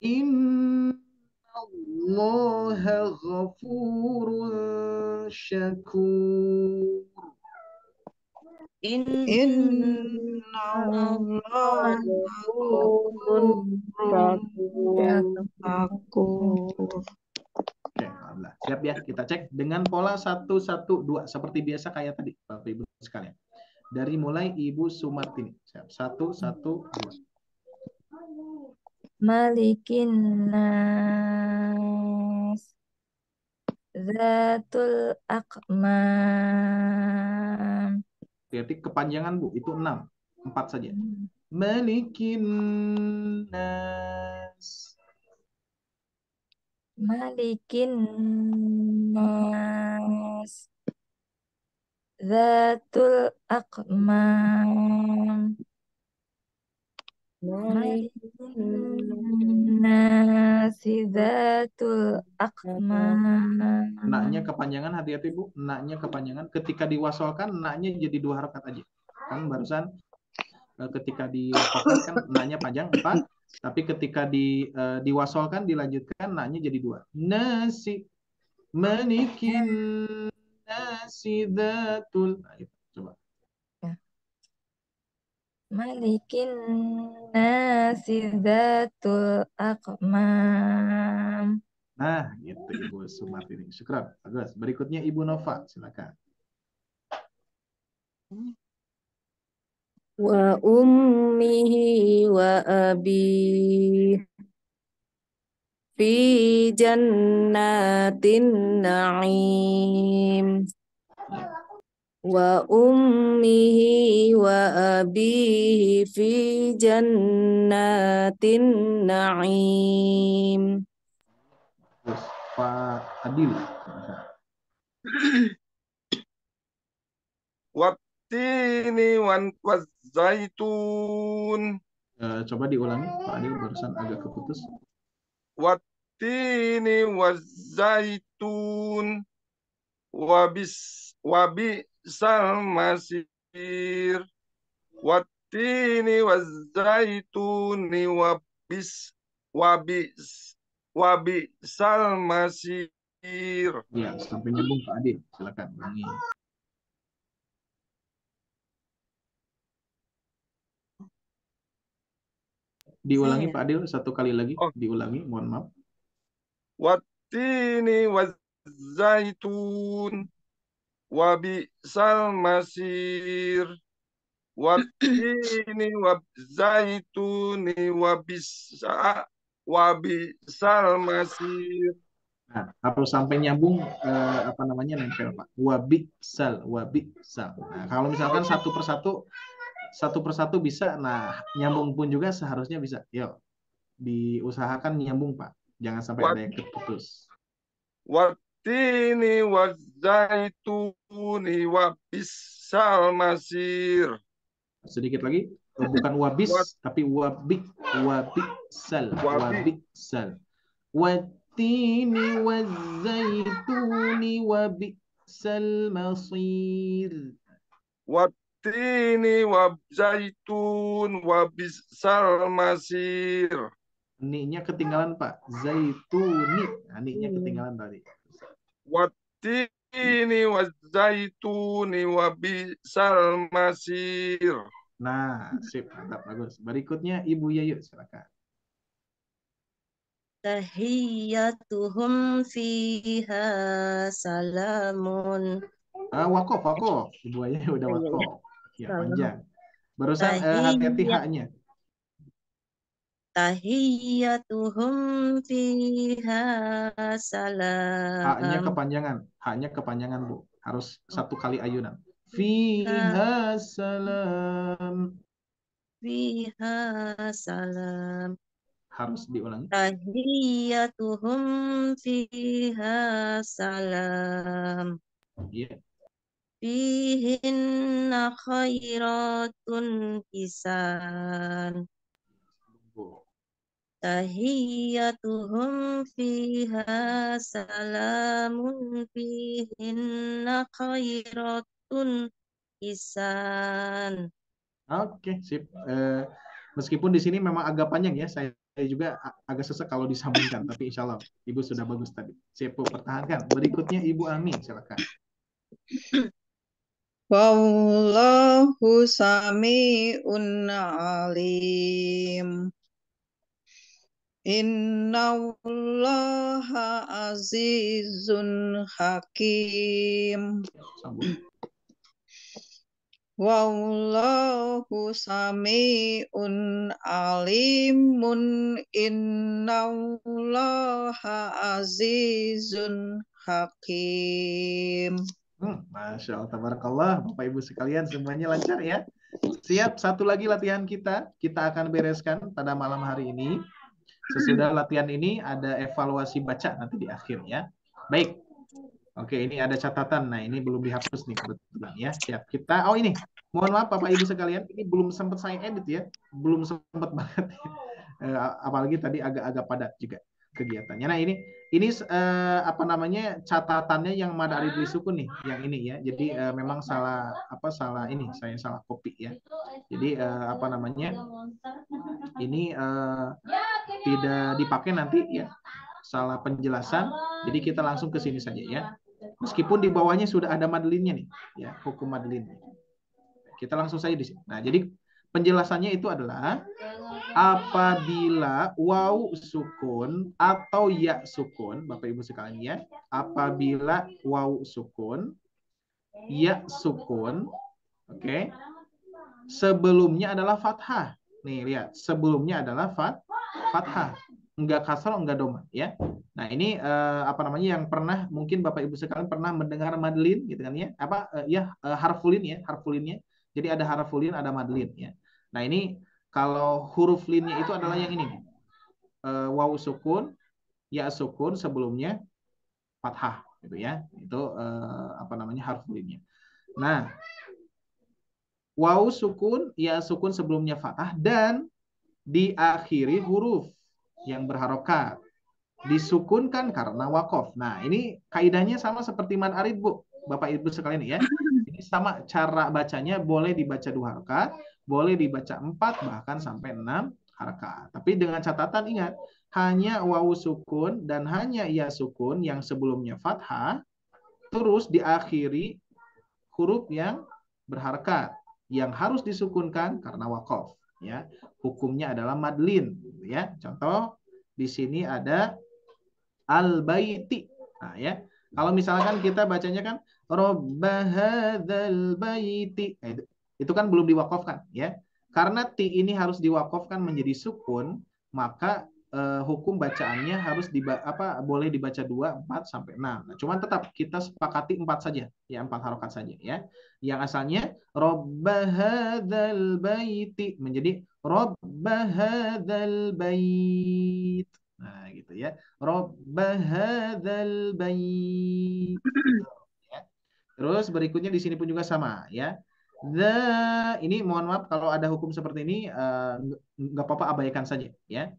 Innallaha ghafurun syakur. Innallaha ghafurun syakur. Oke, alhamdulillah. Siap ya, kita cek dengan pola 112 seperti biasa kayak tadi Bapak Ibu sekalian. Dari mulai Ibu Sumartini. Siap. 112. Malikin nas Zatul Akmam. Berarti kepanjangan Bu, itu 6. 4 saja. Malikin nas. Malikin nas Zatul Akmam. Nasi Zatul Akmam. Naknya kepanjangan, hati-hati Bu. Naknya kepanjangan. Ketika diwasolkan, naknya jadi 2 harokat aja. Kan barusan ketika diwasolkan kan naknya panjang 4. Tapi ketika diwasolkan, dilanjutkan, naknya jadi 2. Nasi. Malikin nasi datul. Nah, itu. Coba. Malikin nasi zatul akmam. Nah, gitu Ibu Sumartini. Syukran. Bagus. Berikutnya Ibu Nova, silakan. Wa ummihi wa abi fi jannatin na'im. Wa ummihi wa abihi fi jannatin na'im. Terus Pak Adil. Wattini wazaitun. Coba diulangi, Pak Adil barusan agak keputus. Wattini wazaitun. Wabisal masir. Wattini wazaituni wabisal masir. Ya, sampai nyambung Pak Adil. Silakan ulangi. Diulangi Pak Adil satu kali lagi. Oh. Diulangi, mohon maaf. Wattini wazaitun. Wabisal masir. Wattini wazaituni wabisal masir. Nah, harus sampai nyambung apa namanya nempel Pak. Wabisal. Nah, kalau misalkan satu persatu bisa, nah nyambung pun juga seharusnya bisa. Yuk, diusahakan nyambung Pak. Jangan sampai ada yang keputus. Wattini wazaituni wabisal masir. Sedikit lagi, bukan wabis tapi wabisal. Wattini wazaituni wabisal masir. Wattini wazaitun wabisal masir. Ni-nya ketinggalan Pak. Zaituni. Nah, ni-nya ketinggalan tadi. Wattini wazaituni wabisal masir. Nah, sip, mantap, bagus. Berikutnya Ibu Yayu, silakan. Tahiyyatuhum fiha salamun. Wakof. Ibu Yayu udah wakof. Ya, panjang. Barusan hati-hati haknya. Tahiyyatuhum fiha salam. Haknya kepanjangan Bu. Harus satu kali ayunan. Fiha salam. Fiha salam. Harus diulangi. Tahiyyatuhum fiha salam. Iya. Fihinna khairatun hisan. Tahiyyatuhum fiha salamun fihinna khairatun hisan. Oke, sip. Meskipun di sini memang agak panjang ya, saya juga agak sesek kalau disambungkan, tapi insya Allah Ibu sudah bagus tadi. Sip, Bu, pertahankan. Berikutnya Ibu Ami, silakan. Wallahu sami'un alim. Innallaha azizun hakim. Sambung. Wallahu sami'un alimun. Innallaha azizun hakim. Masya Allah, tabarakallah. Bapak Ibu sekalian semuanya lancar ya. Siap, satu lagi latihan kita akan bereskan pada malam hari ini. Sesudah latihan ini ada evaluasi baca nanti di akhir ya. Baik. Oke, ini ada catatan. Nah, ini belum dihapus nih kebetulan ya. Siap. Kita, ini. Mohon maaf Bapak Ibu sekalian, ini belum sempat saya edit ya. Belum sempat banget. Apalagi tadi agak-agak padat juga kegiatannya. Nah, ini apa namanya catatannya yang Mada Aridli Sukun nih, yang ini ya. Jadi memang salah ini, saya salah copy ya. Jadi apa namanya ini tidak dipakai nanti ya. salah penjelasan, jadi kita langsung ke sini saja ya. Meskipun di bawahnya sudah ada madlinnya nih, ya, hukum madlin. Kita langsung saja di sini. Nah, jadi penjelasannya itu adalah apabila waw sukun atau ya sukun, Bapak Ibu sekalian ya, apabila waw sukun, ya sukun, oke, sebelumnya adalah fathah. Nih lihat, sebelumnya adalah fathah, enggak kasrah, enggak doma ya. Nah ini apa namanya yang pernah mungkin Bapak Ibu sekalian pernah mendengar madlin gitu kan ya? Harfulin ya, harfulinnya. Jadi ada harfulin, ada madlin ya. Nah ini kalau huruf linnya itu adalah yang ini nih. Waw sukun, ya sukun sebelumnya fathah gitu ya. Itu apa namanya harfulinnya. Nah, waw sukun, ya sukun sebelumnya fathah dan diakhiri huruf yang berharokat. Disukunkan karena wakof. Nah, ini kaidahnya sama seperti man arid, Bu. Bapak Ibu sekalian ya. Ini sama cara bacanya, boleh dibaca 2 harakat, boleh dibaca 4 bahkan sampai 6 harakat. Tapi dengan catatan ingat, hanya wawu sukun dan hanya ya sukun yang sebelumnya fathah terus diakhiri huruf yang berharakat yang harus disukunkan karena wakof ya. Hukumnya adalah madlin ya. Contoh di sini ada al-baiti. Nah, ya. Kalau misalkan kita bacanya kan Robba hadzal baiti. Itu kan belum diwakafkan ya. Karena ti ini harus diwakafkan menjadi sukun, maka hukum bacaannya harus boleh dibaca 2, 4 sampai 6. Nah, cuman tetap kita sepakati 4 saja, ya 4 harokat saja ya. Yang asalnya Robba hadzal baiti menjadi Robba hadzal bait. Nah, gitu ya. Robba hadzal bait. Ya. Terus berikutnya di sini pun juga sama ya. Ini mohon maaf kalau ada hukum seperti ini nggak apa-apa abaikan saja ya.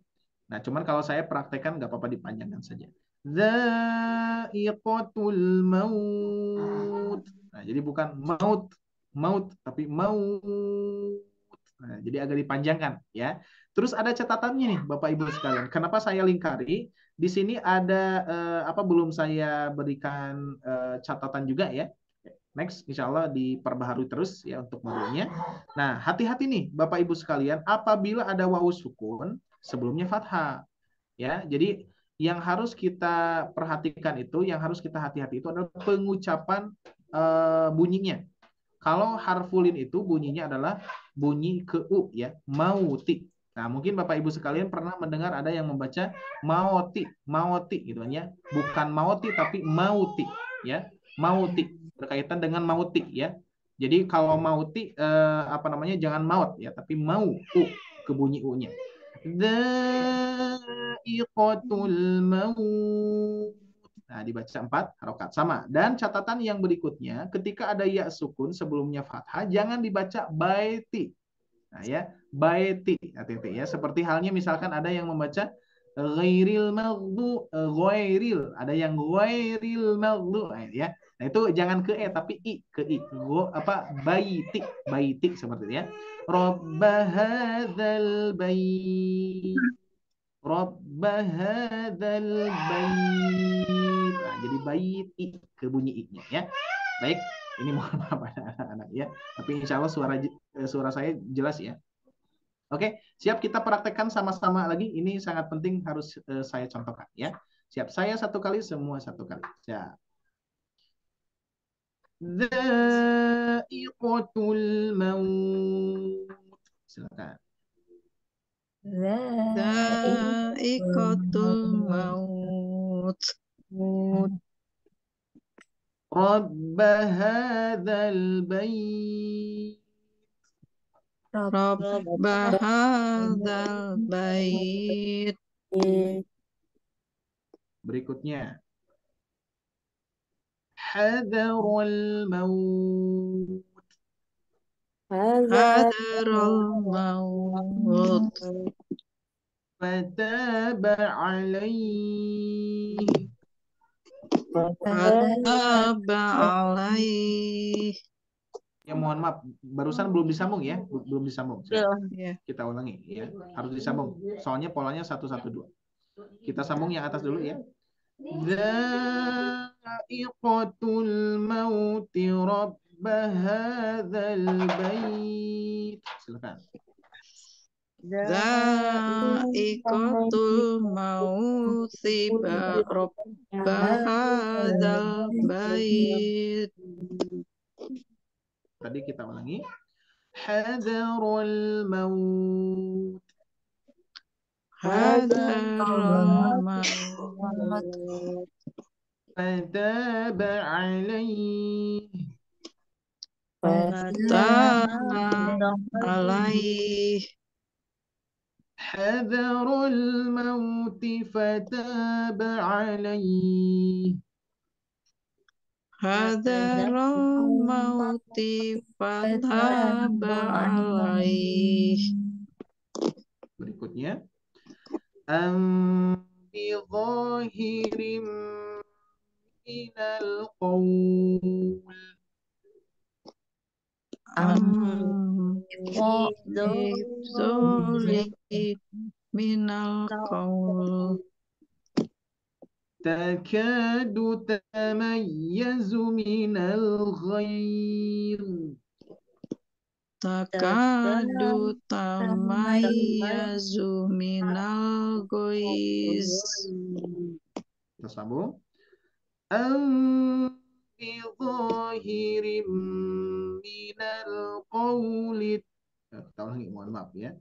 Nah, cuman kalau saya praktekkan nggak apa-apa dipanjangkan saja. Dha'iqatul maut. Nah, jadi bukan maut tapi maut. Nah, jadi agak dipanjangkan ya. Terus ada catatannya nih Bapak Ibu sekalian. Kenapa saya lingkari? Di sini ada belum saya berikan catatan juga ya. Next, insya Allah diperbaharui terus ya untuk modelnya. Nah, hati-hati nih Bapak Ibu sekalian, apabila ada wawu sukun sebelumnya fathah. Ya, jadi yang harus kita perhatikan itu, yang harus kita hati-hati itu adalah pengucapan bunyinya. Kalau harfulin itu bunyinya adalah bunyi ke u ya, mauti. Nah, mungkin Bapak Ibu sekalian pernah mendengar ada yang membaca mauti gitu kan ya. Bukan mauti tapi mauti ya. Mauti berkaitan dengan mauti ya. Jadi kalau mauti jangan maut ya, tapi mau ke bunyi u-nya. Dha'iqatul maut. Nah, dibaca 4 harokat sama. Dan catatan yang berikutnya, ketika ada ya sukun sebelumnya fathah, jangan dibaca baiti. Nah, ya, baiti, hati-hati ya. Seperti halnya misalkan ada yang membaca ghairil maghdu, ghairil, ada yang ghairil maghdu, nah, ya. Nah, itu jangan ke tapi ke baiti seperti itu ya. Robba hadzal bait. Robba hadzal bait. Nah, jadi bait ke bunyi i-nya ya. Baik, ini mohon maaf anak-anak ya. Tapi insya Allah suara saya jelas ya. Oke, siap kita praktekkan sama-sama lagi. Ini sangat penting harus saya contohkan ya. Siap, saya 1 kali, semua 1 kali. Siap. Dha'iqatul maut. Silakan. Dha'iqatul maut. Rabba hadzal bait. Rabba hadzal bait. Berikutnya. Hadarul maut. Hadarul maut. Fataba alaih. Fataba alaih. Ya mohon maaf, barusan belum disambung ya, belum disambung. Ya. Kita ulangi ya, harus disambung. Soalnya polanya 1, 1, 2. Kita sambung yang atas dulu ya. Dha'iqatul mauti rabb hadzal bait. Silakan. Dha'iqatul mauti rabba hadzal bait. Tadi kita ulangi. Hadarul maut. Hadarul maut. فتاب عليه Fataba alaih. حذر الموت فتاب عليه Hadarul mauti fataba alaih. Berikutnya bizahirim minal qaul Bifzoli minal qaul. تكاد تميز من الغيظ Takadu tamayyazu minal goiz. Kita sambung. Bizahirim minal qawli. Kita ulangi, mohon maaf ya.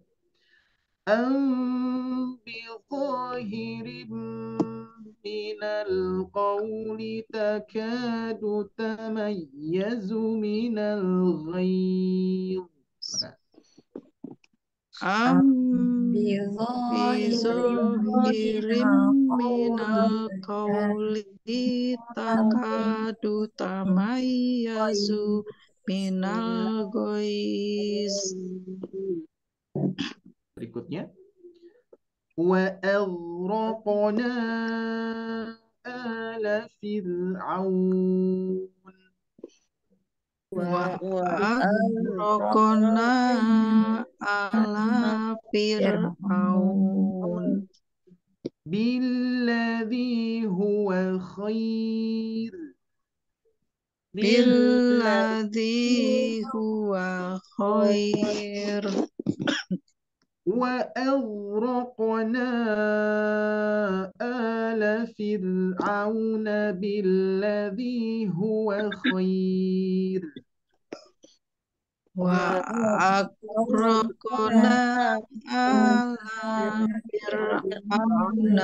بظاهر من القول تكاد تميز من الغيظ Bizohirim minal qawli takadu tamayyazu minal goiz. Berikutnya وأغرقنا آل فرعون وأغرقنا آل فرعون بالذي هو خير بالذي هو خير وأغرقنا آل فرعون بالذي هو خير وأغرقنا آل فرعون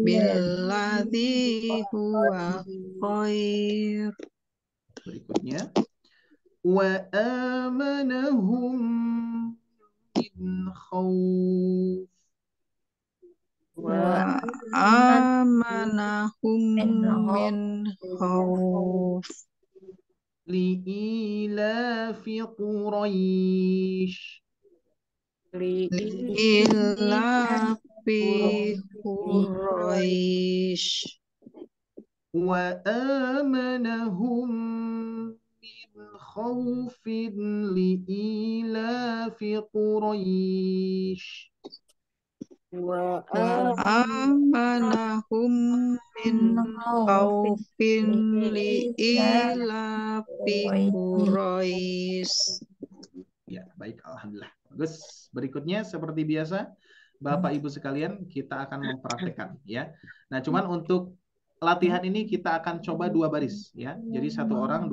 بالذي هو خير. Berikutnya وآمنهم من خوف وآمنهم من خوف لإيلاف قريش لإيلاف قريش وآمنهم من خوف لإيلاف قريش وآمنهم من خوف لإيلاف قريش. Ya, baik, alhamdulillah. Bagus. Berikutnya seperti biasa, Bapak Ibu sekalian, kita akan mempraktekkan ya. Nah, cuman untuk latihan ini kita akan coba 2 baris ya. Jadi satu orang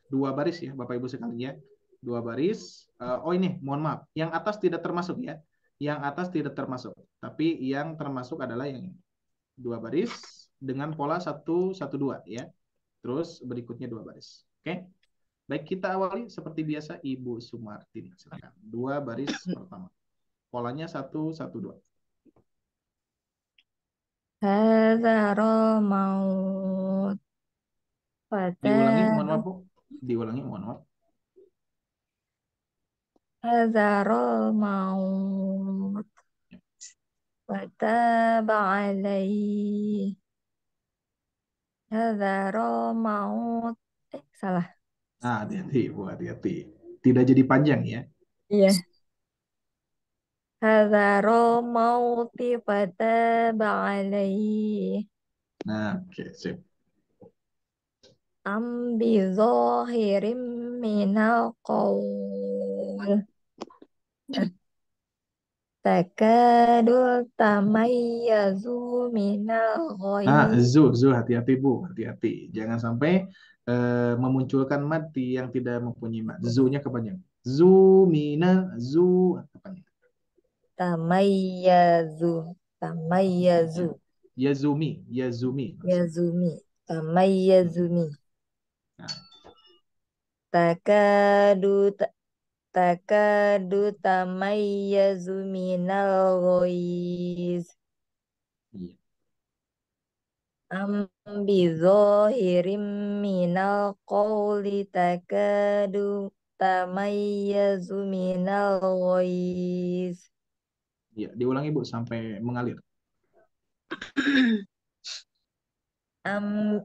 dua baris ya, Bapak Ibu sekalian ya. 2 baris. Oh ini, mohon maaf, yang atas tidak termasuk ya. Yang atas tidak termasuk. Tapi yang termasuk adalah yang 2 baris dengan pola 1-1-2 ya. Terus berikutnya 2 baris. Oke? Baik, kita awali seperti biasa Ibu Sumartin. Silakan. 2 baris pertama. Polanya 1-1-2. Hadarul maut. Diulangi, mohon maaf Bu. Diulangi, mohon maaf. Hadarul maut. Fataba alaihi. Hadarul maut. Salah. Hati-hati Bu, hati-hati. Tidak jadi panjang ya. Iya. Hadzarul mauti fataba alaihi. Nah, oke, sip. Am bi zahirim minal qaul. Takadu tamayyazu minal ghaiz. Zu, hati-hati Bu, hati-hati. Jangan sampai memunculkan mati yang tidak mempunyai mat. Zu-nya kepanjang. Zumina, zu, kepanjang. Tamayyazu. Tamayyazu. Yazumi, Yazumi. Yazumi. Tamayyazumi. Nah, Takadu takadu tamayyazu minal ghaiz. iya. Am bi zahirim minal qawli takadu tamayyazu minal ghaiz. Iya, diulangi Bu sampai mengalir. Am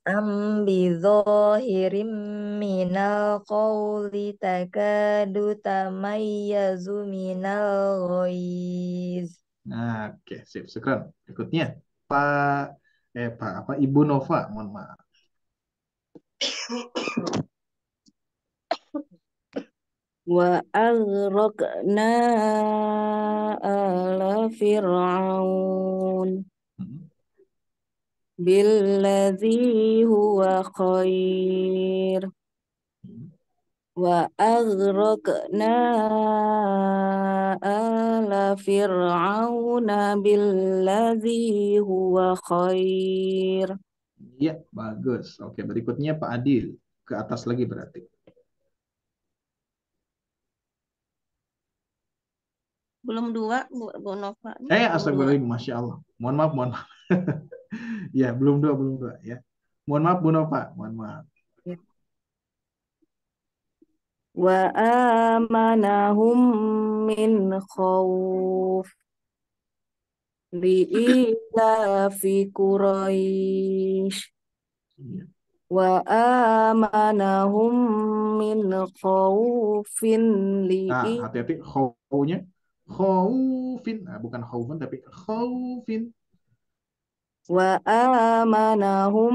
am bi zahirim minal qawli takadu tamayyazu minal ghaiz. Nah, oke, sip, sekarang berikutnya Pak apa Ibu Nova, mohon maaf. Wa aghraqna ala fir'aun Hmm. billadzi huwa khair. Hmm. Wa aghraqna ala fir'auna billadzi huwa khair. Iya, bagus. Oke, berikutnya Pak Adil. Ke atas lagi berarti. Belum dua, Bu Nova. Astagfirullahaladzim, Masya Allah. Mohon maaf, mohon maaf. Ya, belum dua ya. Mohon maaf Bu Nova, mohon maaf. Wa amanahum min khawf li'ilafi Quraisy Iya. wa amanahum min khawfin Nah, li'i hati-hati khawunya. Khawufin. Nah, bukan khawufan, tapi khawufin. wa amanahum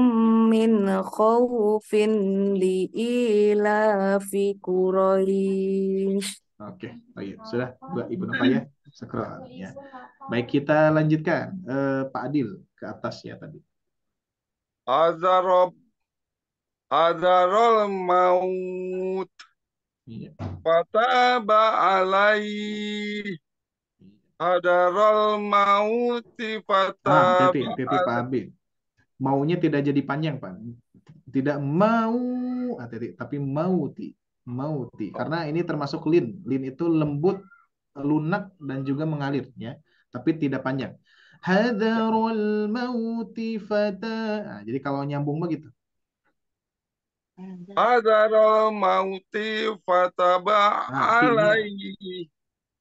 min khawfin li'ilafi Quraisy. Oke, baik. Sudah, Mbak Ibu Nova ya. Sekarang ya. Baik, kita lanjutkan. Pak Adil ke atas ya tadi. Azarob Azarol maut Iya. fataba alaihi. Adarol mauti Hati-hati, fataba hati-hati Pak Abid. Maunya tidak jadi panjang, Pak. Tidak mau, hati-hati, tapi mauti. Mauti. Karena ini termasuk lin. Lin itu lembut, lunak, dan juga mengalir. Ya. Tapi tidak panjang. Hadarul mauti fata. Nah, jadi kalau nyambung begitu. Adarol mauti fataba Nah, alaihi.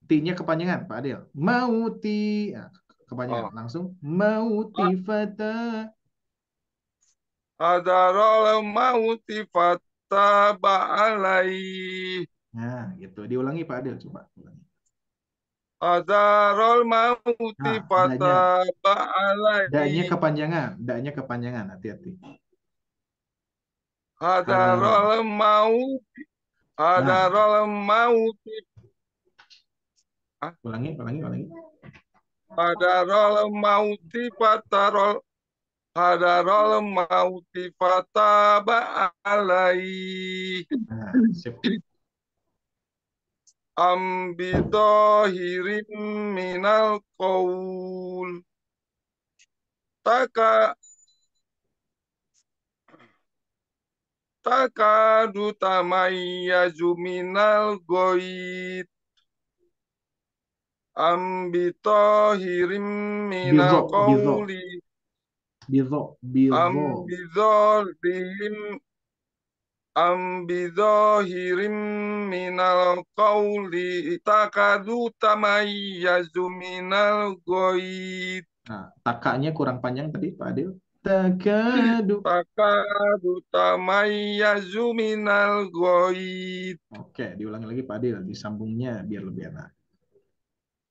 T-nya kepanjangan, Pak Adil. Mauti. Nah, kepanjangan. Oh. Langsung. Mauti fata. Adarol mauti fataba alaihi. Nah, gitu. Diulangi Pak Adil, coba. Adarol mauti Nah, fataba da-nya alaihi. kepanjangan. Da-nya kepanjangan. Hati-hati. Adarol mauti. Adarol mauti. Ulangi. Adarol mauti fatarol. Adarol mauti fataba alaihi. Nah, sip. Ambidohirin minal qaul. Takadu tamayyazu minal goit. Ambitohirim minal qauli. Bizo. Ambidohirim minal qauli. Takadu tamayyazu minal goit. Nah, takanya kurang panjang tadi, Pak Adil. Takadu tamayyazu minal goit. Oke, diulangi lagi Pak Adil. Disambungnya biar lebih enak.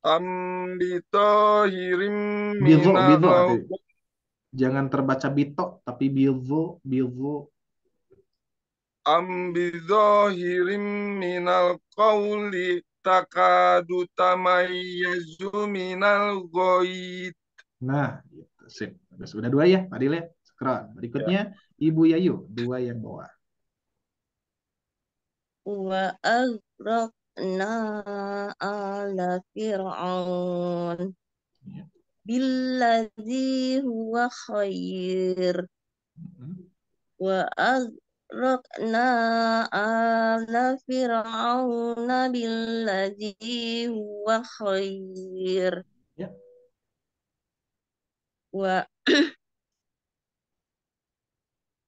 am bitahirim Bidho, minal jangan terbaca bito, tapi bidho, am bizahirim minal qawli takadu tamayyazu minal ghaid. Nah, gitu. Sip. Sudah dua ya, Adil ya. Sekarang berikutnya Ibu Yayu, dua yang bawah. Wa aghraqna ala fir'aun Ya. billadzi huwa khair wa aghraqna ala fir'auna billadzi huwa khair Ya. wa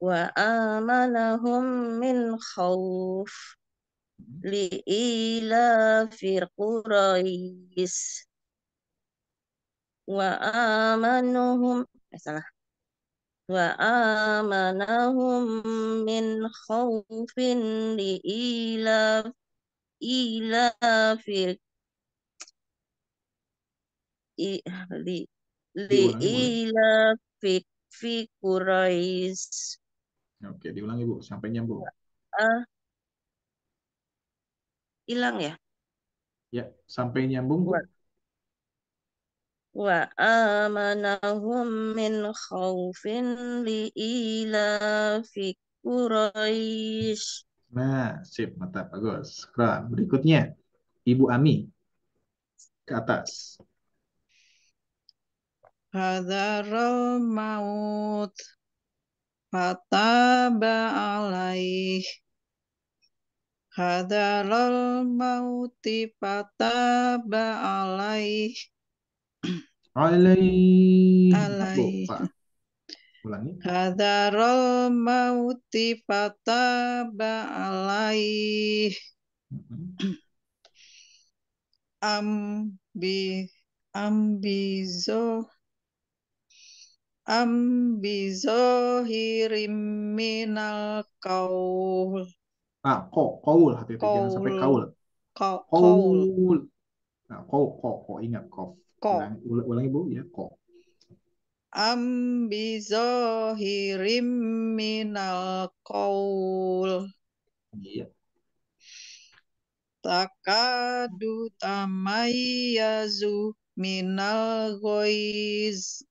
wa amanahum min khawf li'ilafi Quraisy wa amanuhum salah wa amanahum min khawfin li'ilafi Diulangi boleh? li'ilafi fi Quraisy. Oke, diulangi Bu, sampai nyambung. Ah, hilang ya? Ya, sampai nyambung Bu. Wa amanahum min khawfin li'ilafi Quraisy. Nah, sip, mantap, bagus. Sekarang berikutnya Ibu Ami ke atas. Hadaral maut fataba alaih. Hadaral mauti fataba alaih. Bu, Pak. Ulangi. Hadaral mauti fataba alaih. Ambizohirim minal kaul. Kaul, hati-hati, jangan sampai kaul. Kaul. Nah, ingat kof. Ulangi Bu, ya, Ambizohirim minal kaul. Iya. Takadu tamayyazu minal ghoiz.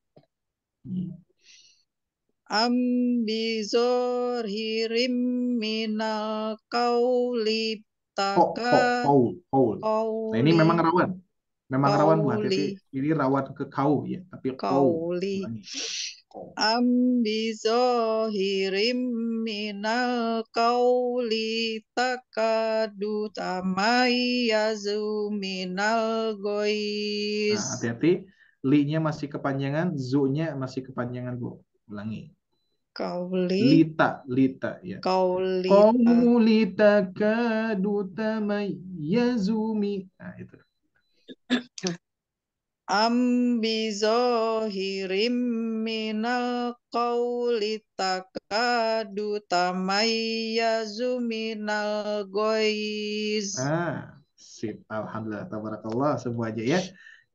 Ambizorhirim minal kauli Kaul. Nah, ini memang rawan. Bu, hati-hati. Ini rawan ke kau ya, tapi kauli. Ambizohirim minal kauli takadu tamayyazu minal goiz. Nah, hati-hati. Li-nya masih kepanjangan, zu-nya masih kepanjangan Bu. Ulangi. Lita ya. Kaulita kadu tamayyazumi. Nah, itu. Ambizohirim minal qawli takadu tamayyazu minal goiz. Sip. Alhamdulillah. Tabarakallah semua aja ya.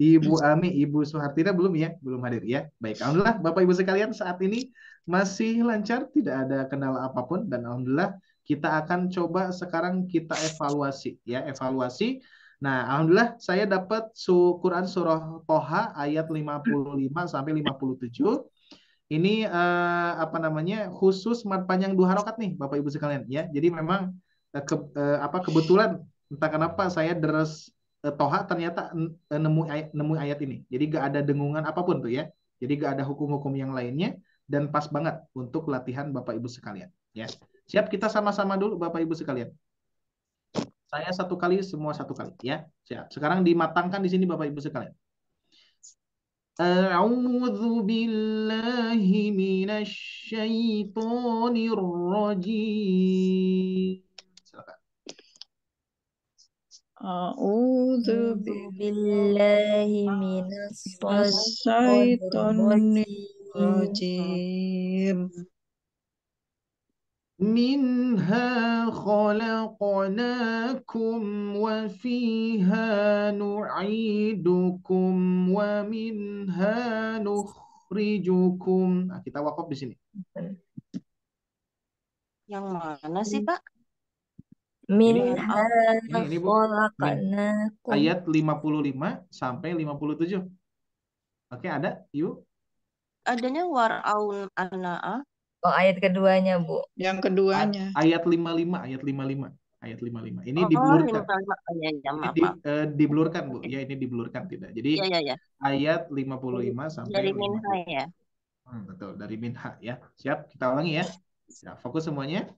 Ibu Ami, Ibu Suhartina belum ya? Belum hadir ya? Baik. Alhamdulillah Bapak Ibu sekalian saat ini masih lancar, tidak ada kendala apapun, dan Alhamdulillah kita akan coba sekarang kita evaluasi ya, evaluasi. Nah, Alhamdulillah saya dapat Quran surah Toha ayat 55 sampai 57. Ini khusus mat panjang 2 rakaat nih Bapak Ibu sekalian ya. Jadi memang kebetulan entah kenapa saya deres Toha ternyata nemu ayat ini. Jadi gak ada dengungan apapun tuh ya. Jadi gak ada hukum-hukum yang lainnya dan pas banget untuk latihan Bapak Ibu sekalian ya. Siap, kita sama-sama dulu Bapak Ibu sekalian. Saya satu kali, semua satu kali ya. Siap. Sekarang dimatangkan di sini Bapak Ibu sekalian. A'udzu billahi minasy syaithanir rajim. Silakan. A'udzu billahi minasy syaitonir rajim. منها خلقناكم وفيها نعيدكم ومنها نخرجكم. Nah, kita wakaf di sini. Yang mana sih, Pak? Minha Ini Bu, khalaqnakum. ayat 55 sampai 57. Oke, ada? Yuk. Adanya war'aun ana'a. Oh, ayat keduanya, Bu. Yang keduanya. Ayat 55, ayat 55. Ayat 55. Ini Oh, diblurkan. 55. Oh, ya, ya, Ini maaf. diblurkan, Bu. Ya, ini diblurkan tidak. Jadi Ya, ya, ya. ayat 55 sampai Dari minha 50. ya. Betul, dari minha ya. Siap, kita ulangi ya. Ya, fokus semuanya.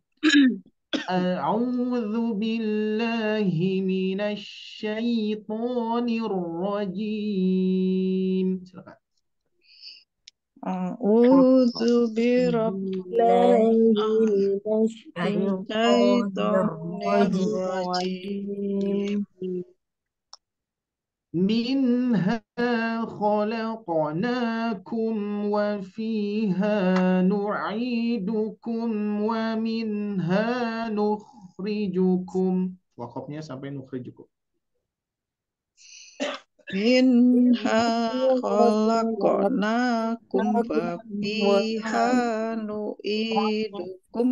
A'udzu billahi minasy syaithanir rajim. Silakan. A'udzu birabbil syaitonir rajim. منها خلقناكم وفيها نعيدكم ومنها نخرجكم. Wakafnya sampai nukhrijukum. Minha khalaqnakum wa fiha nu'idukum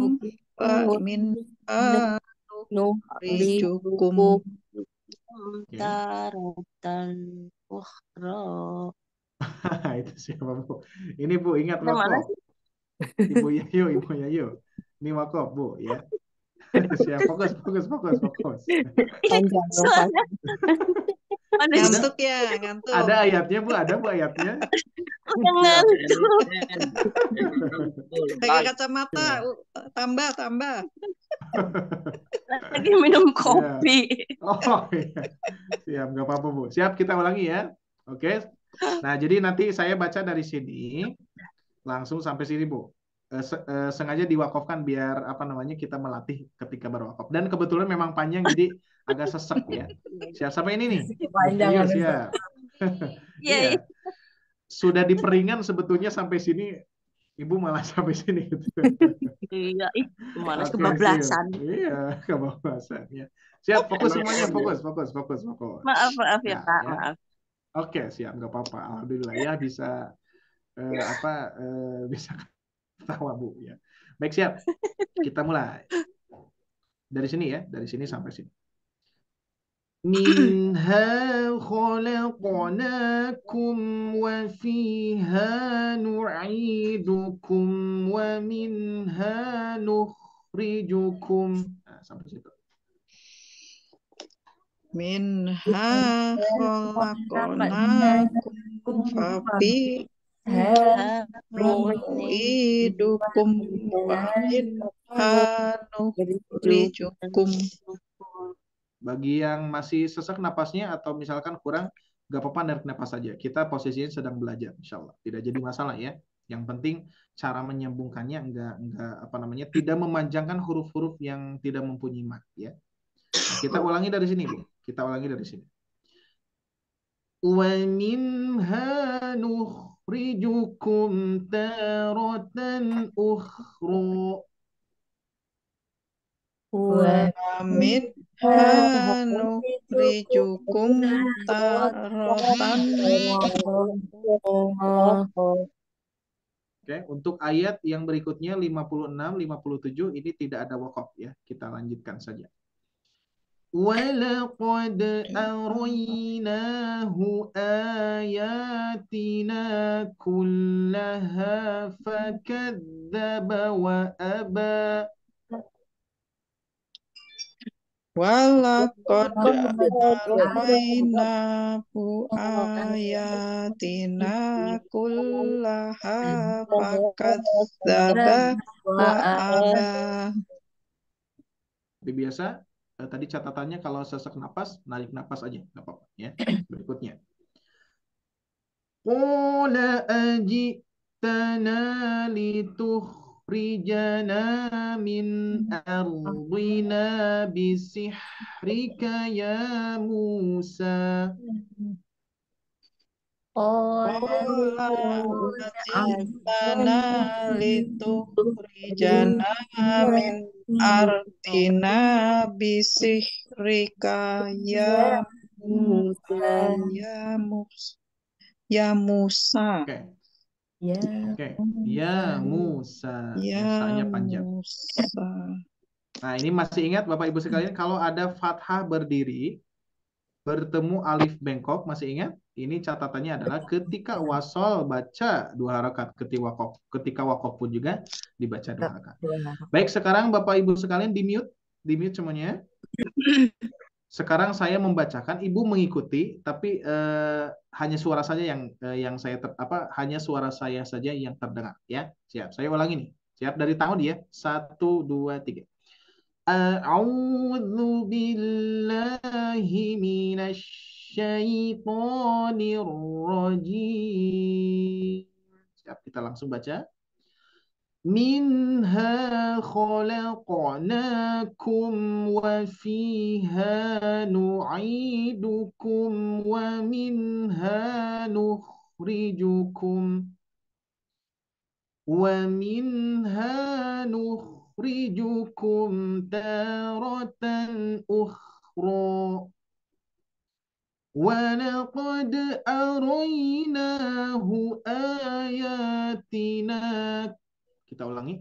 wa minha nukhrijukum. Taratan ukhra. Itu siapa Bu? Ini Bu, ingat Yang mana wakaf. sih? Ibu Yayu. Ini wakaf Bu ya. Siap, fokus. Panjang dong, Pak. Soalnya ada Ngantuk ya, ngantuk. Ada ayatnya Bu, ada Bu ayatnya. udah ngantuk. Pakai kacamata, tambah. Lagi minum kopi. Oh iya. Siap, nggak apa-apa Bu. Siap, kita ulangi ya. Oke. Nah, jadi nanti saya baca dari sini langsung sampai sini Bu. Sengaja diwakafkan biar kita melatih ketika berwakaf. Dan kebetulan memang panjang jadi agak sesek ya. Siap sampai ini nih. Panjang, Ayo, Ustaz. siap. Iya, Iya. Sudah diperingan sebetulnya sampai sini, Ibu malah sampai sini gitu. iya, malas Oke, kebablasan. siap. Iya, kebablasan ya. Siap, fokus semuanya, fokus. Maaf ya, Ya, Pak, ya. maaf. Oke, siap, nggak apa-apa. Alhamdulillah ya bisa bisa ketawa Bu ya. Baik, siap. Kita mulai. Dari sini ya, dari sini sampai sini. منها خلقناكم وفيها نعيدكم ومنها نخرجكم. Nah, sampai situ. Minha khalaqnakum wa fiha nu'idukum wa minha nukhrijukum. Bagi yang masih sesak napasnya atau misalkan kurang, gak apa-apa narik napas saja. Kita posisinya sedang belajar, insya Allah. Tidak jadi masalah ya. Yang penting cara menyambungkannya tidak memanjangkan huruf-huruf yang tidak mempunyai mat ya. Nah, kita ulangi dari sini Bu. Kita ulangi dari sini. Wa minha nukhrijukum taratan ukhra. Wa minha nukhrijukum taratan Oke, untuk ayat yang berikutnya 56, 57 ini tidak ada wakaf ya. Kita lanjutkan saja. وَلَقَدْ أَرَيْنَاهُ آيَاتِنَا كُلَّهَا فَكَذَّبَ وَأَبَى. Walaqad arainahu ayatina kullaha fakadzdzaba wa aba. Seperti biasa, tadi catatannya kalau sesak napas, narik napas aja, nggak apa-apa ya. Berikutnya. Qala ajitana litukhrijana min ardina bisihrika ya Musa. Qala Qala qad ajitana litukhrijana min ardina bisihrika ya ya Musa Musa ya Musa ya Musa Oke, ya oke. Ya Musa Musa. ya Musanya panjang. Musa. Nah, ini masih ingat Bapak Ibu sekalian kalau ada fathah berdiri bertemu alif bengkok, masih ingat? Ini catatannya adalah ketika ya wasol baca 2 rakaat, ketika wakaf pun juga dibaca 2 rakaat. dua rakaat. Baik, sekarang Bapak Ibu sekalian di mute semuanya. Sekarang saya membacakan, Ibu mengikuti, tapi hanya suara saja yang hanya suara saya saja yang terdengar, ya. Siap. Saya ulangi nih. Siap dari tahun ya. 1, 2, 3. A'udzu billahi minasy syaithanir rajim. Siap, kita langsung baca. منها خلقناكم وفيها نعيدكم ومنها نخرجكم تارة أخرى ولقد أريناه آياتنا. Kita ulangi.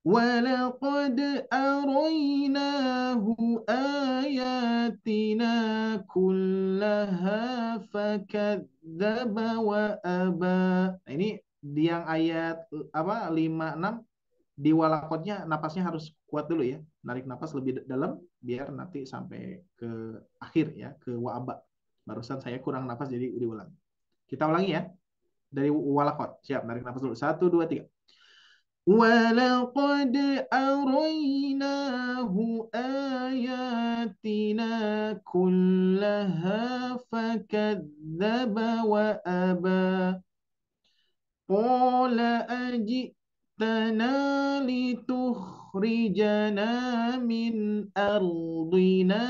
ولقد أريناه آياتنا كلها فكذب وأبى. Nah, ini di yang ayat 5, 6 di walakotnya napasnya harus kuat dulu ya. Narik napas lebih dalam biar nanti sampai ke akhir ya, ke wa'aba. Barusan saya kurang napas jadi diulang. Kita ulangi ya. Dari walakot. Siap, narik napas dulu. 1, 2, 3. ولقد أريناه آياتنا كلها فكذب وأبى قال أجئتنا لتخرجنا من أرضنا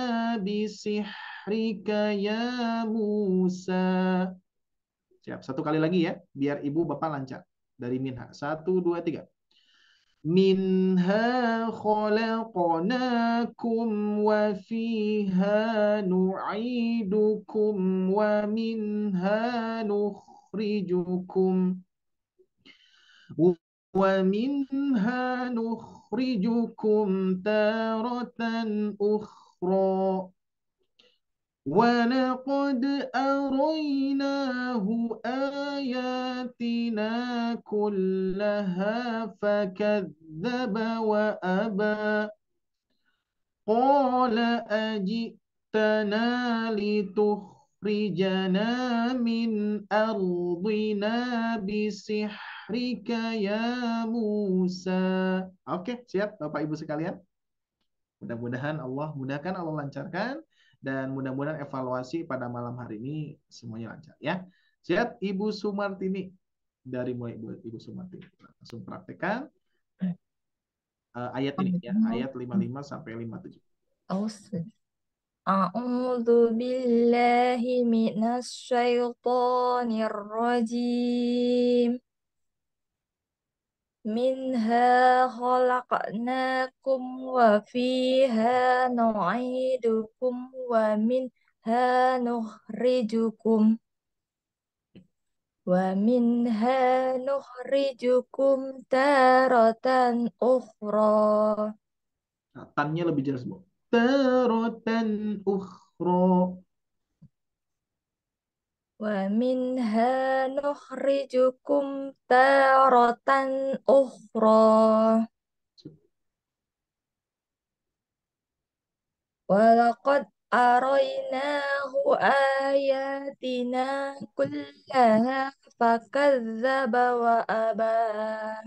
بسحرك يا موسى. Siap, satu kali lagi ya, biar ibu bapak lancar. Dari minha. 1, 2, 3. منها خلقناكم وفيها نعيدكم ومنها نخرجكم تارة أخرى ولقد أريناه آياتنا كلها فكذب وأبى قال أجئتنا لتخرجنا من أرضنا بسحرك يا موسى. Oke, siap Bapak Ibu sekalian. Mudah-mudahan Allah lancarkan dan mudah-mudahan evaluasi pada malam hari ini semuanya lancar ya. Siap Ibu Sumartini, dari mulai Ibu Sumartini langsung praktekkan ayat ini ya, ayat 55 sampai 57. A'udzu billahi minasy syaithanir rajim. Minha khalaqnakum wa fiha nu'idukum wa minha nukhrijukum taratan ukhra. Nah, tannya lebih jelas, Bu. Taratan ukhra. Wa minha nukhrijukum taratan ukhra. Walaqad arainahu ayatina kullaha fakadzdzaba wa aba.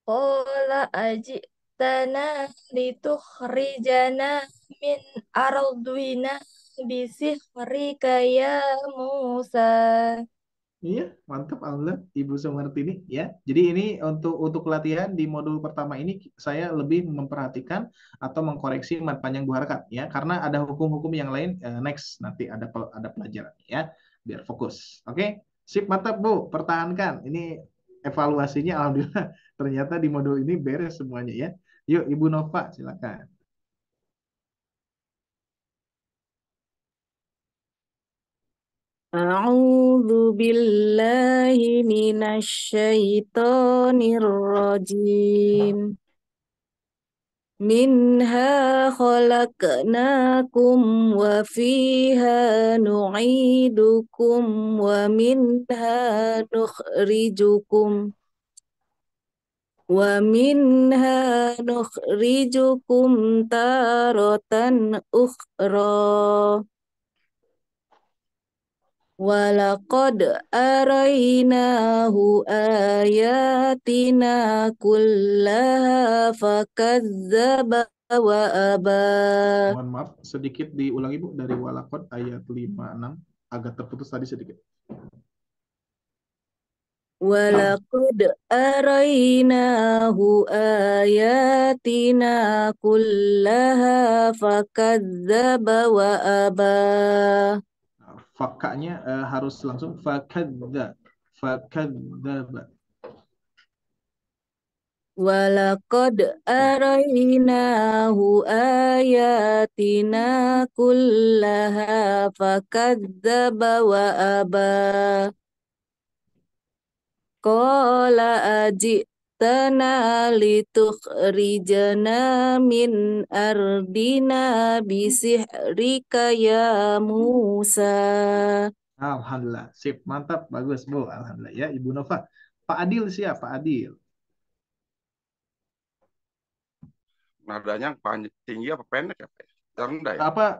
Qala ajitana litukhrijana min ardina bisihrika ya Musa. Iya, mantap, alhamdulillah Ibu Sumartini ya. Jadi ini untuk latihan di modul pertama ini saya lebih memperhatikan atau mengkoreksi mad panjang dua harakat ya, karena ada hukum-hukum yang lain next nanti ada pelajaran ya, biar fokus. Oke, sip, mantap Bu, pertahankan. Ini evaluasinya alhamdulillah ternyata di modul ini beres semuanya ya. Yuk Ibu Nova silakan. A'udzu billahi minasyaitonir rajim. Minha khalaqnakum wa fiha nu'idukum wa minha nukhrijukum taratan ukhra. Walaqad arainahu ayatina kullaha fakadzdzaba wa aba. Mohon maaf, sedikit diulangi Bu dari Walakot ayat 56, agak terputus tadi sedikit. Walaqad arainahu ayatina kullaha fakadzdzaba wa aba. Fakanya harus langsung fakadzdzaba. Walaqad arainahu ayatina kullaha fakadzdzaba wa aba. Qala ajitana litukhrijana min ardina bisihrika ya Musa. Alhamdulillah, sip, mantap, bagus Bu, alhamdulillah ya Ibu Nova. Pak Adil siap, Pak Adil. Nadanya tinggi apa pendek ya Pak? Rendah ya? Apa